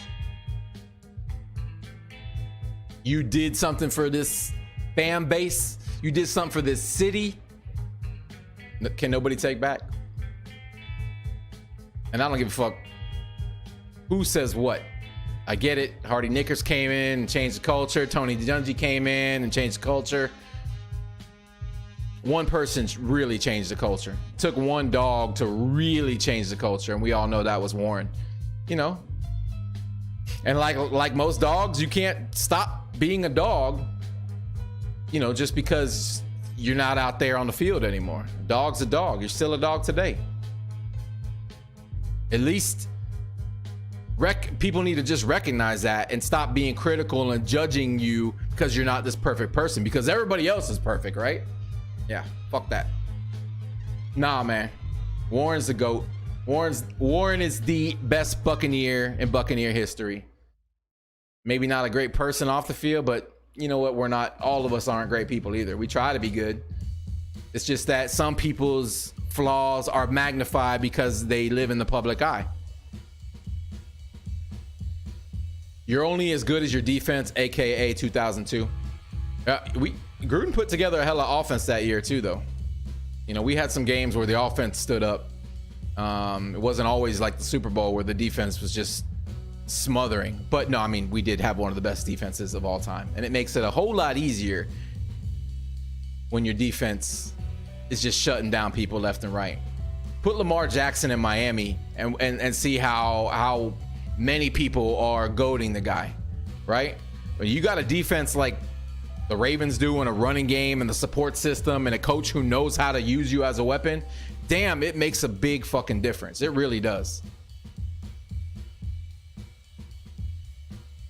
You did something for this fan base. You did something for this city. Can nobody take back? And I don't give a fuck who says what. I get it. Hardy Knickers came in and changed the culture. Tony Dungy came in and changed the culture. One person really changed the culture. It took one dog to really change the culture, and we all know that was Warren. You know, and like most dogs, you can't stop being a dog, you know, just because you're not out there on the field anymore. Dog's a dog. You're still a dog today. At least people need to just recognize that and stop being critical and judging you because you're not this perfect person, because everybody else is perfect, right? Yeah, fuck that. Nah, man. Warren's the GOAT. Warren is the best Buccaneer in Buccaneer history. Maybe not a great person off the field, but you know what? All of us aren't great people either. We try to be good. It's just that some people's flaws are magnified because they live in the public eye. You're only as good as your defense, aka 2002. Gruden put together a hella offense that year too, though. You know, we had some games where the offense stood up. It wasn't always like the Super Bowl where the defense was just smothering. But no, I mean, we did have one of the best defenses of all time, and it makes it a whole lot easier when your defense is just shutting down people left and right. Put Lamar Jackson in Miami and see how many people are goading the guy, right? When you got a defense like the Ravens do, in a running game and the support system and a coach who knows how to use you as a weapon, damn, it makes a big fucking difference. It really does.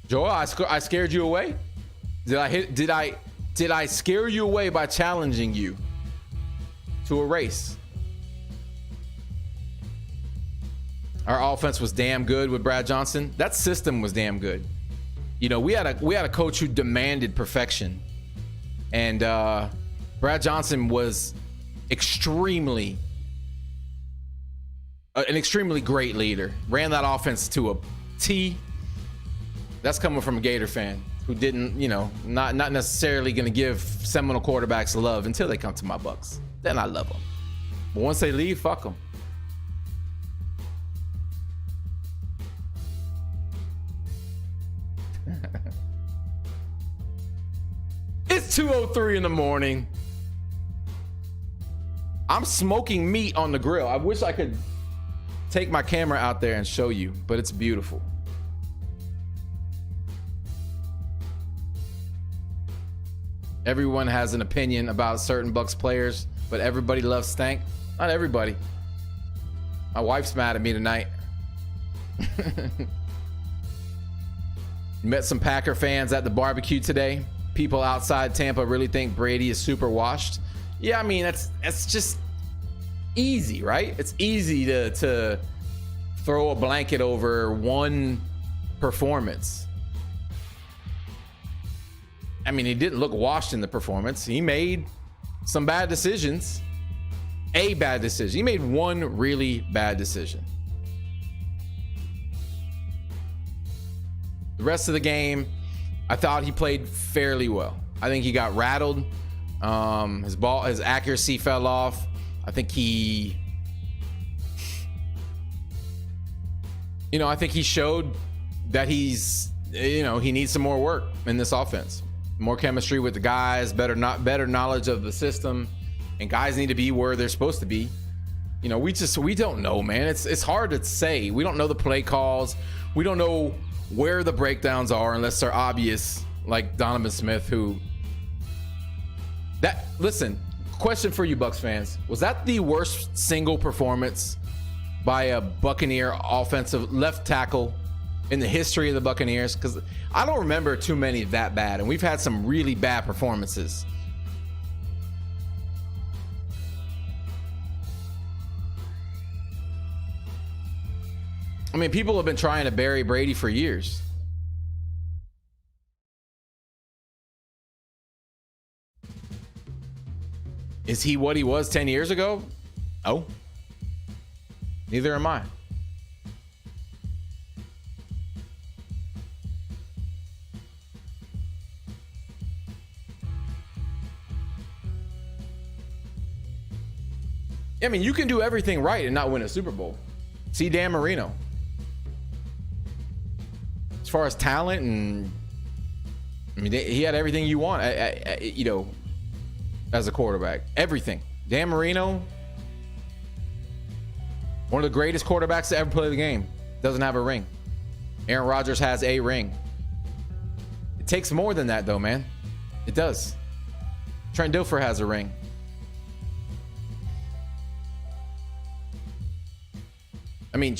Joel, I scared you away? Did I scare you away by challenging you to a race? Our offense was damn good with Brad Johnson. That system was damn good. You know, we had a coach who demanded perfection, and Brad Johnson was an extremely great leader. Ran that offense to a T. That's coming from a Gator fan who didn't, you know, not necessarily going to give Seminole quarterbacks love until they come to my Bucks. Then I love them. But once they leave, fuck them. It's 2:03 in the morning. I'm smoking meat on the grill. I wish I could take my camera out there and show you, but it's beautiful. Everyone has an opinion about certain Bucks players, but everybody loves Stank. Not everybody. My wife's mad at me tonight. Met some Packer fans at the barbecue today. People outside Tampa really think Brady is super washed. Yeah, I mean, that's just easy, right? It's easy to throw a blanket over one performance. I mean, he didn't look washed in the performance. He made some bad decisions. A bad decision. He made one really bad decision. The rest of the game, I thought he played fairly well. I think he got rattled. His accuracy fell off. I think he showed that he needs some more work in this offense. More chemistry with the guys, better knowledge of the system, and guys need to be where they're supposed to be. You know, we don't know, man. It's hard to say. We don't know the play calls. We don't know where the breakdowns are unless they're obvious, like Donovan Smith, listen, question for you Bucks fans. Was that the worst single performance by a Buccaneer offensive left tackle in the history of the Buccaneers? Because I don't remember too many that bad, and we've had some really bad performances. I mean, people have been trying to bury Brady for years. Is he what he was 10 years ago? No. Neither am I. I mean, you can do everything right and not win a Super Bowl. See Dan Marino. As far as talent, and I mean, he had everything you want, as a quarterback. Everything. Dan Marino, one of the greatest quarterbacks to ever play the game, doesn't have a ring. Aaron Rodgers has a ring. It takes more than that, though, man. It does. Trent Dilfer has a ring. I mean,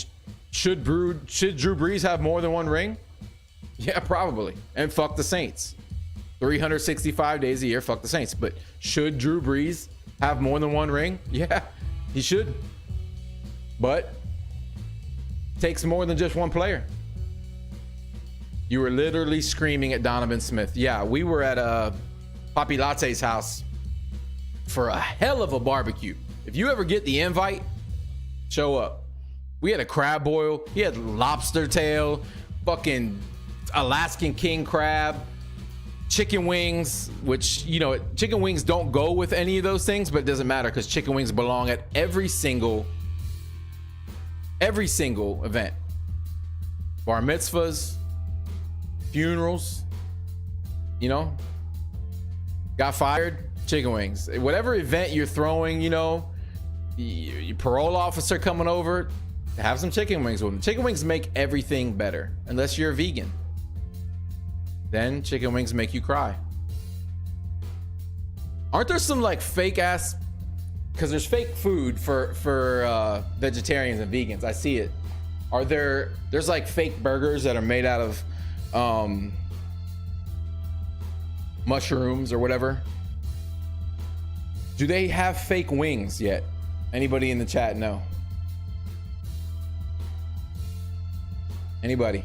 Should Drew Brees have more than one ring? Yeah, probably. And fuck the Saints. 365 days a year, fuck the Saints. But should Drew Brees have more than one ring? Yeah, he should. But takes more than just one player. You were literally screaming at Donovan Smith. Yeah, we were at Papi Latte's house for a hell of a barbecue. If you ever get the invite, show up. We had a crab boil. He had lobster tail, fucking Alaskan king crab, chicken wings, which, you know, chicken wings don't go with any of those things, but it doesn't matter because chicken wings belong at every single event. Bar mitzvahs, funerals, you know, got fired, chicken wings. Whatever event you're throwing, you know, your parole officer coming over, have some chicken wings with them. Chicken wings make everything better, unless you're a vegan. Then chicken wings make you cry. Aren't there some like fake ass, because there's fake food for vegetarians and vegans. I see it. There's like fake burgers that are made out of mushrooms or whatever. Do they have fake wings yet? Anybody in the chat know? Anybody?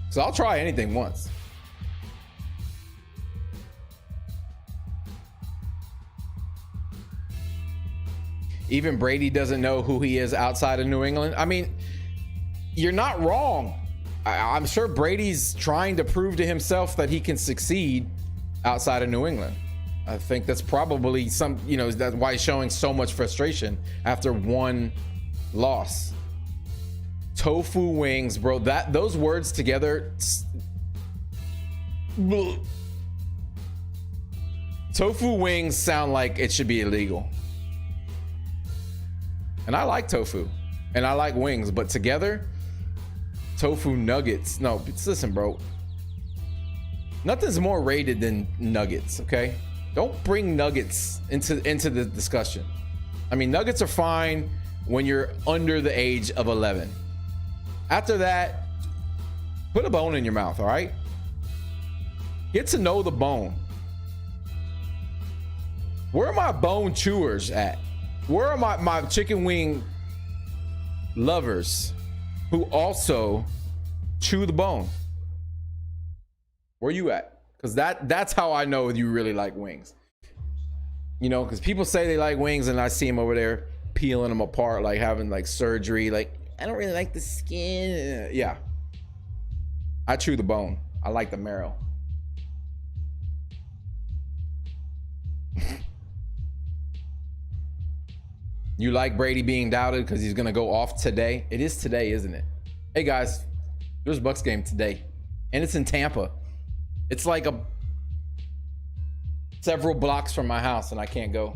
So I'll try anything once. Even Brady doesn't know who he is outside of New England. I mean, you're not wrong. I'm sure Brady's trying to prove to himself that he can succeed outside of New England. I think that's probably some, you know, that's why he's showing so much frustration after one loss. Tofu wings, bro. Those words together. Tofu wings sound like it should be illegal. And I like tofu and I like wings, but together, tofu nuggets. No, listen, bro. Nothing's more rated than nuggets, okay? Don't bring nuggets into the discussion. I mean, nuggets are fine when you're under the age of 11. After that, put a bone in your mouth, all right? Get to know the bone. Where are my bone chewers at? Where are my chicken wing lovers who also chew the bone? Where you at? Because that's how I know you really like wings. You know, because people say they like wings and I see them over there peeling them apart, like having like surgery. Like, I don't really like the skin. Yeah. I chew the bone. I like the marrow. You like Brady being doubted because he's going to go off today? It is today, isn't it? Hey, guys. There's a Bucks game today. And it's in Tampa. It's like several blocks from my house and I can't go.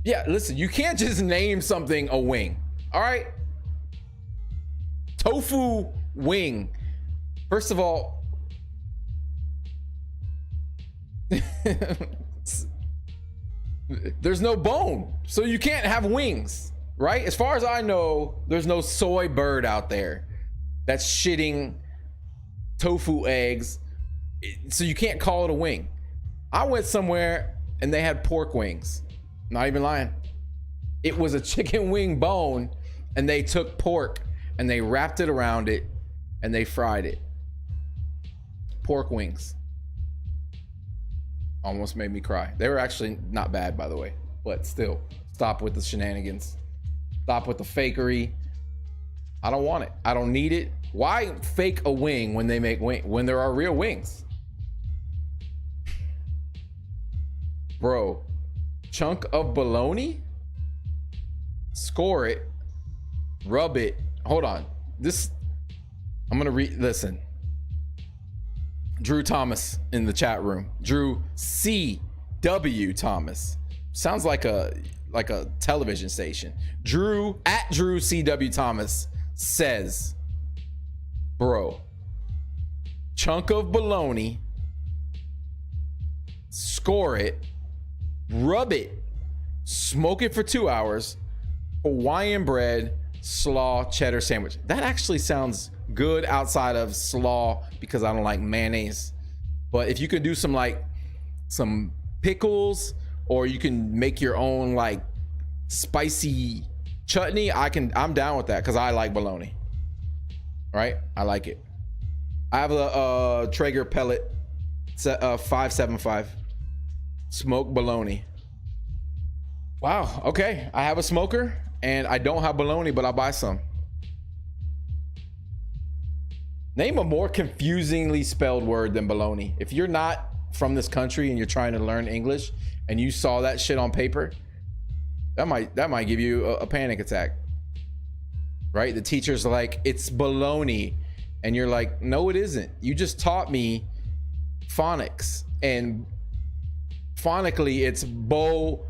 Yeah, listen, you can't just name something a wing. All right? Tofu wing. First of all, there's no bone, so you can't have wings, right? As far as I know, there's no soy bird out there that's shitting tofu eggs, so you can't call it a wing. I went somewhere and they had pork wings. Not even lying. It was a chicken wing bone and they took pork and they wrapped it around it and they fried it. Pork wings. Almost made me cry. They were actually not bad, by the way, but still, stop with the shenanigans. Stop with the fakery. I don't want it. I don't need it. Why fake a wing when they make when there are real wings? Bro, chunk of bologna? Score it. Rub it. Hold on. I'm gonna listen. Drew Thomas in the chat room. Drew C.W. Thomas. Sounds like a television station. Drew C.W. Thomas says, bro, chunk of bologna, score it, rub it smoke it for 2 hours, Hawaiian bread, slaw, cheddar sandwich. That actually sounds good outside of slaw because I don't like mayonnaise. But if you can do some pickles, or you can make your own like spicy chutney, I'm down with that because I like bologna. Right? I like it. I have a Traeger pellet 575 smoked bologna. Wow. Okay. I have a smoker and I don't have bologna, but I'll buy some. Name a more confusingly spelled word than bologna. If you're not from this country and you're trying to learn English and you saw that shit on paper, that might give you a panic attack. Right? The teacher's like, it's bologna. And you're like, no, it isn't. You just taught me phonics. And phonically, it's bo-log-ni.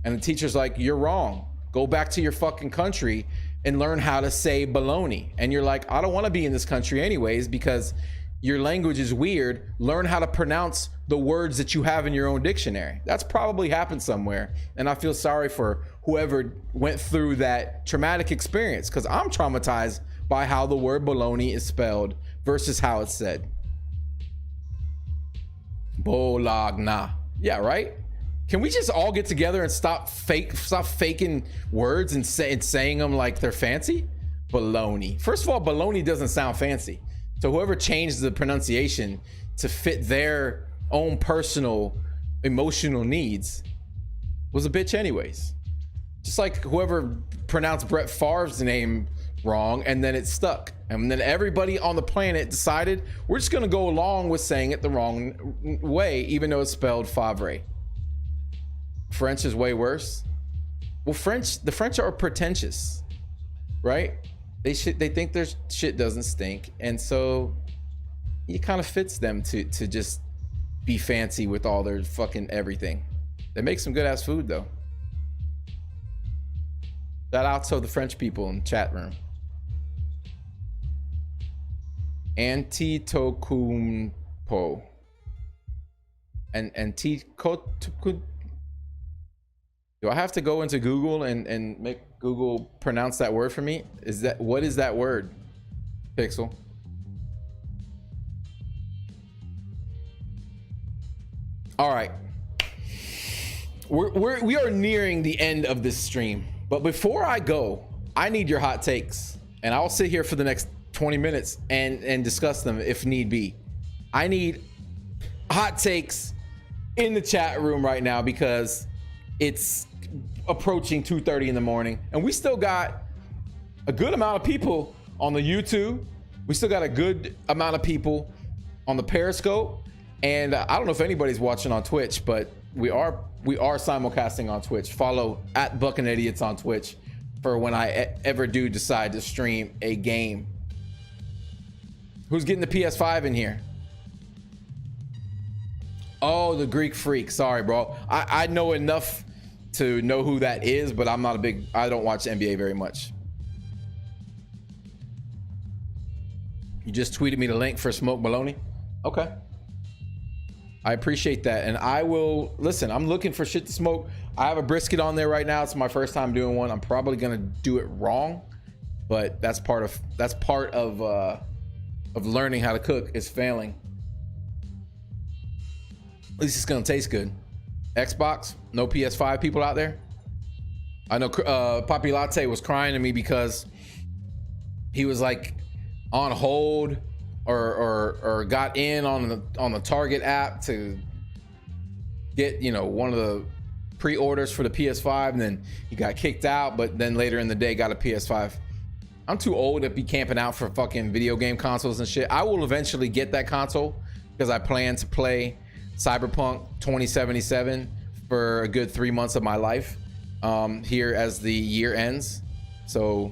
And the teacher's like, you're wrong. Go back to your fucking country and learn how to say bologna. And you're like, I don't want to be in this country anyways because your language is weird. Learn how to pronounce the words that you have in your own dictionary. That's probably happened somewhere. And I feel sorry for whoever went through that traumatic experience because I'm traumatized by how the word bologna is spelled versus how it's said. Bologna. Yeah, right? Can we just all get together and stop faking words and saying them like they're fancy? Bologna. First of all, bologna doesn't sound fancy. So whoever changed the pronunciation to fit their own personal emotional needs was a bitch anyways. Just like whoever pronounced Brett Favre's name wrong and then it stuck. And then everybody on the planet decided we're just going to go along with saying it the wrong way, even though it's spelled Favre. French is way worse. Well, the French are pretentious, right? They think their shit doesn't stink. And so it kind of fits them to just be fancy with all their fucking everything. They make some good ass food though. Shout out to the French people in the chat room. Antetokounmpo. And do I have to go into Google and make Google pronounce that word for me? What is that word? Pixel. All right. We are nearing the end of this stream. But before I go, I need your hot takes. And I'll sit here for the next 20 minutes and discuss them if need be. I need hot takes in the chat room right now because it's approaching 2:30 in the morning and we still got a good amount of people on the YouTube. We still got a good amount of people on the Periscope, and I don't know if anybody's watching on Twitch, but we are simulcasting on Twitch. Follow at Buccanidiots on Twitch for when I ever do decide to stream a game. Who's getting the PS5 in here? Oh, the Greek Freak. Sorry, bro. I know enough to know who that is, but I don't watch NBA very much. You just tweeted me the link for Smoke Bologna? Okay. I appreciate that. And I will, listen, I'm looking for shit to smoke. I have a brisket on there right now. It's my first time doing one. I'm probably going to do it wrong, but that's part of learning how to cook is failing. At least it's going to taste good. Xbox, no PS5 people out there. I know Papi Latte was crying to me because he was like on hold or got in on the Target app to get, you know, one of the pre-orders for the PS5, and then he got kicked out, but then later in the day got a PS5. I'm too old to be camping out for fucking video game consoles and shit. I will eventually get that console because I plan to play Cyberpunk 2077 for a good 3 months of my life here as the year ends. So,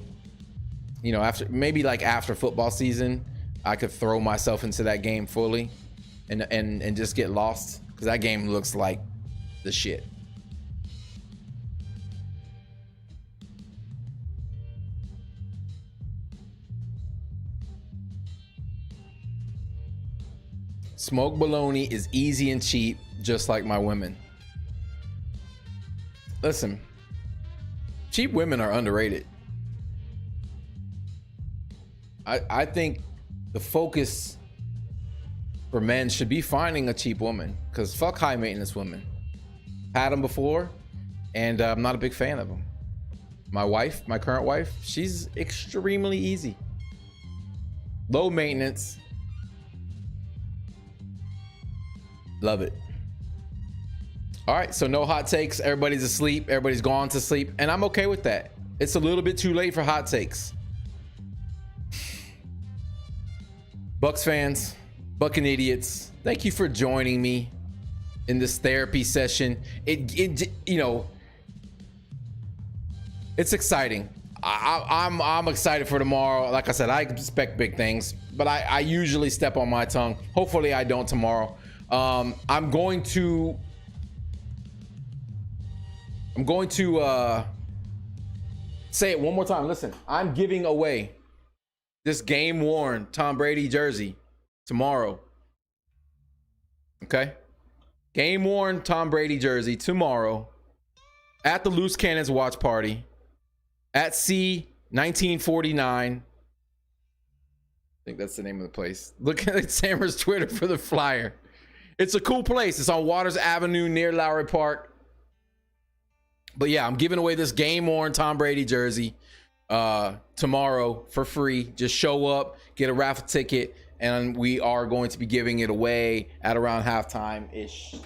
you know, after football season, I could throw myself into that game fully and just get lost because that game looks like the shit. Smoked bologna is easy and cheap. just like my women. Listen, cheap women are underrated. I think the focus for men should be finding a cheap woman, because fuck high maintenance women. Had them before, and I'm not a big fan of them. My wife, my current wife, she's extremely easy. Low maintenance. Love it. All right, so no hot takes. Everybody's asleep. Everybody's gone to sleep, and I'm okay with that. It's a little bit too late for hot takes. Bucks fans, Buccanidiots, thank you for joining me in this therapy session. It you know, it's exciting. I'm excited for tomorrow. Like I said, I expect big things, but I usually step on my tongue. Hopefully I don't tomorrow. I'm going to say it one more time. Listen, I'm giving away this game worn Tom Brady jersey tomorrow. Okay? Game worn Tom Brady jersey tomorrow at the Loose Cannons watch party at C1949. I think that's the name of the place. Look at Sammer's Twitter for the flyer. It's a cool place. It's on Waters Avenue near Lowry Park. But yeah, I'm giving away this game worn Tom Brady jersey tomorrow for free. Just show up, get a raffle ticket, and we are going to be giving it away at around halftime ish,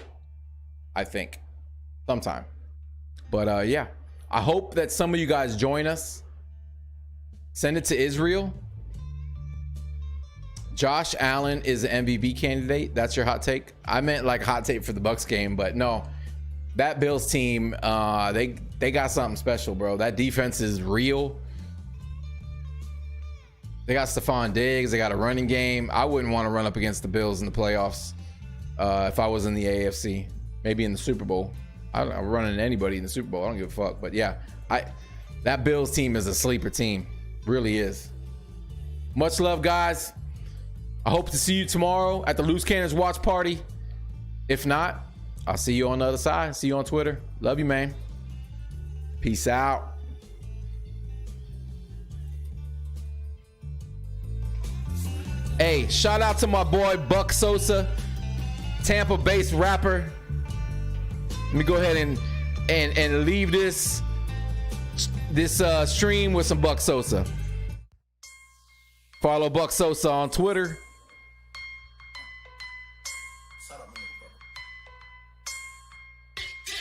I think, sometime. But yeah, I hope that some of you guys join us. Send it to Israel. Josh Allen is an MVP candidate. That's your hot take. I meant like hot take for the Bucks game, but no, that Bills team, they got something special, bro. That defense is real. They got Stephon Diggs. They got a running game. I wouldn't want to run up against the Bills in the playoffs if I was in the AFC. Maybe in the Super Bowl. I'm running anybody in the Super Bowl. I don't give a fuck. But yeah, that Bills team is a sleeper team. Really is. Much love, guys. I hope to see you tomorrow at the Loose Cannons watch party. If not, I'll see you on the other side. See you on Twitter. Love you, man. Peace out. Hey, shout out to my boy Buck Sosa, Tampa-based rapper. Let me go ahead and leave this stream with some Buck Sosa. Follow Buck Sosa on Twitter.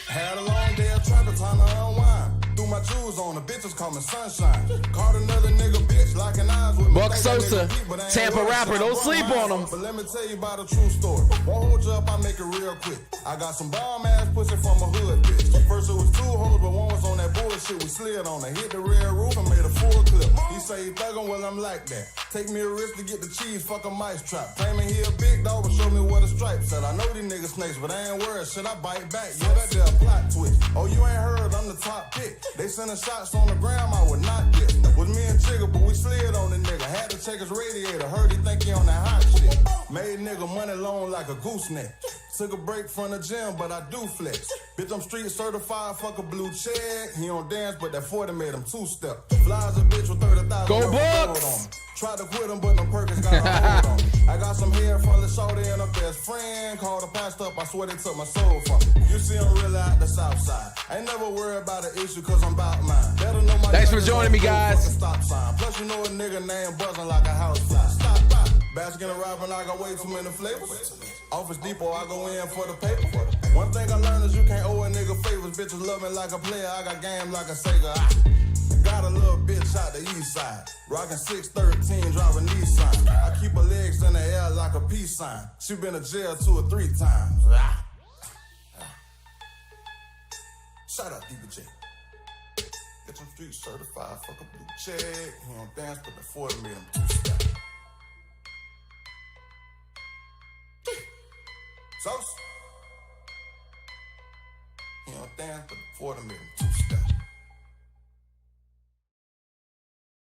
Had a long day of traffic, time to unwind. Threw my jewels on, the bitches call me sunshine. Caught another nigga bitch locking eyes with me. Buck Sosa, Tampa rapper, don't sleep on him. But let me tell you about a true story. Won't hold you up, I make it real quick. I got some bomb ass pussy from a hood bitch. First it was 2 hoes, but one was on that bullshit. We slid on her, hit the rear roof and made a full clip. He say he thuggin', well I'm like that. Take me a risk to get the cheese, fuck a mice trap. Claiming he a big dog, but show me what a stripe said. I know these niggas snakes, but I ain't worried. Should I bite back? Yeah, that there plot twist. Oh, you ain't heard, I'm the top pick. They sending shots on the ground, I would not get. Was me and Jigga, but we slid on the nigga. Had to check his radiator, heard he think he on that hot shit. Made nigga money long like a gooseneck. Took a break from the gym, but I do flex. Bitch, I'm street certified, fuck a blue check. He don't dance, but that 40 made him 2-step. Flies a bitch with 30,000. Go Bucks! Tried to quit him, but no Perkins got a hold on me. I got some hair from the shorty and a best friend. Called the pastor up, I swear they took my soul from me. You see I'm really out the south side. I ain't never worried about an issue, cause I'm about mine. Better know my Thanks for joining me, guys. Stop sign. Plus, you know a nigga name buzzing like a house fly. Stop by. Baskin and Robin, I got way too many flavors. Office Depot, I go in for the paper. One thing I learned is you can't owe a nigga favors. Bitches love me like a player, I got game like a Sega. Got a little bitch out the east side. Rockin' 613, driving Nissan. I keep her legs in the air like a peace sign. She been to jail 2 or 3 times. Shout out DBJ. Get some street certified, fuck a blue check. He don't dance, but the 40 made him 2-step. Sauce. He don't dance, but the 40 made him 2-step.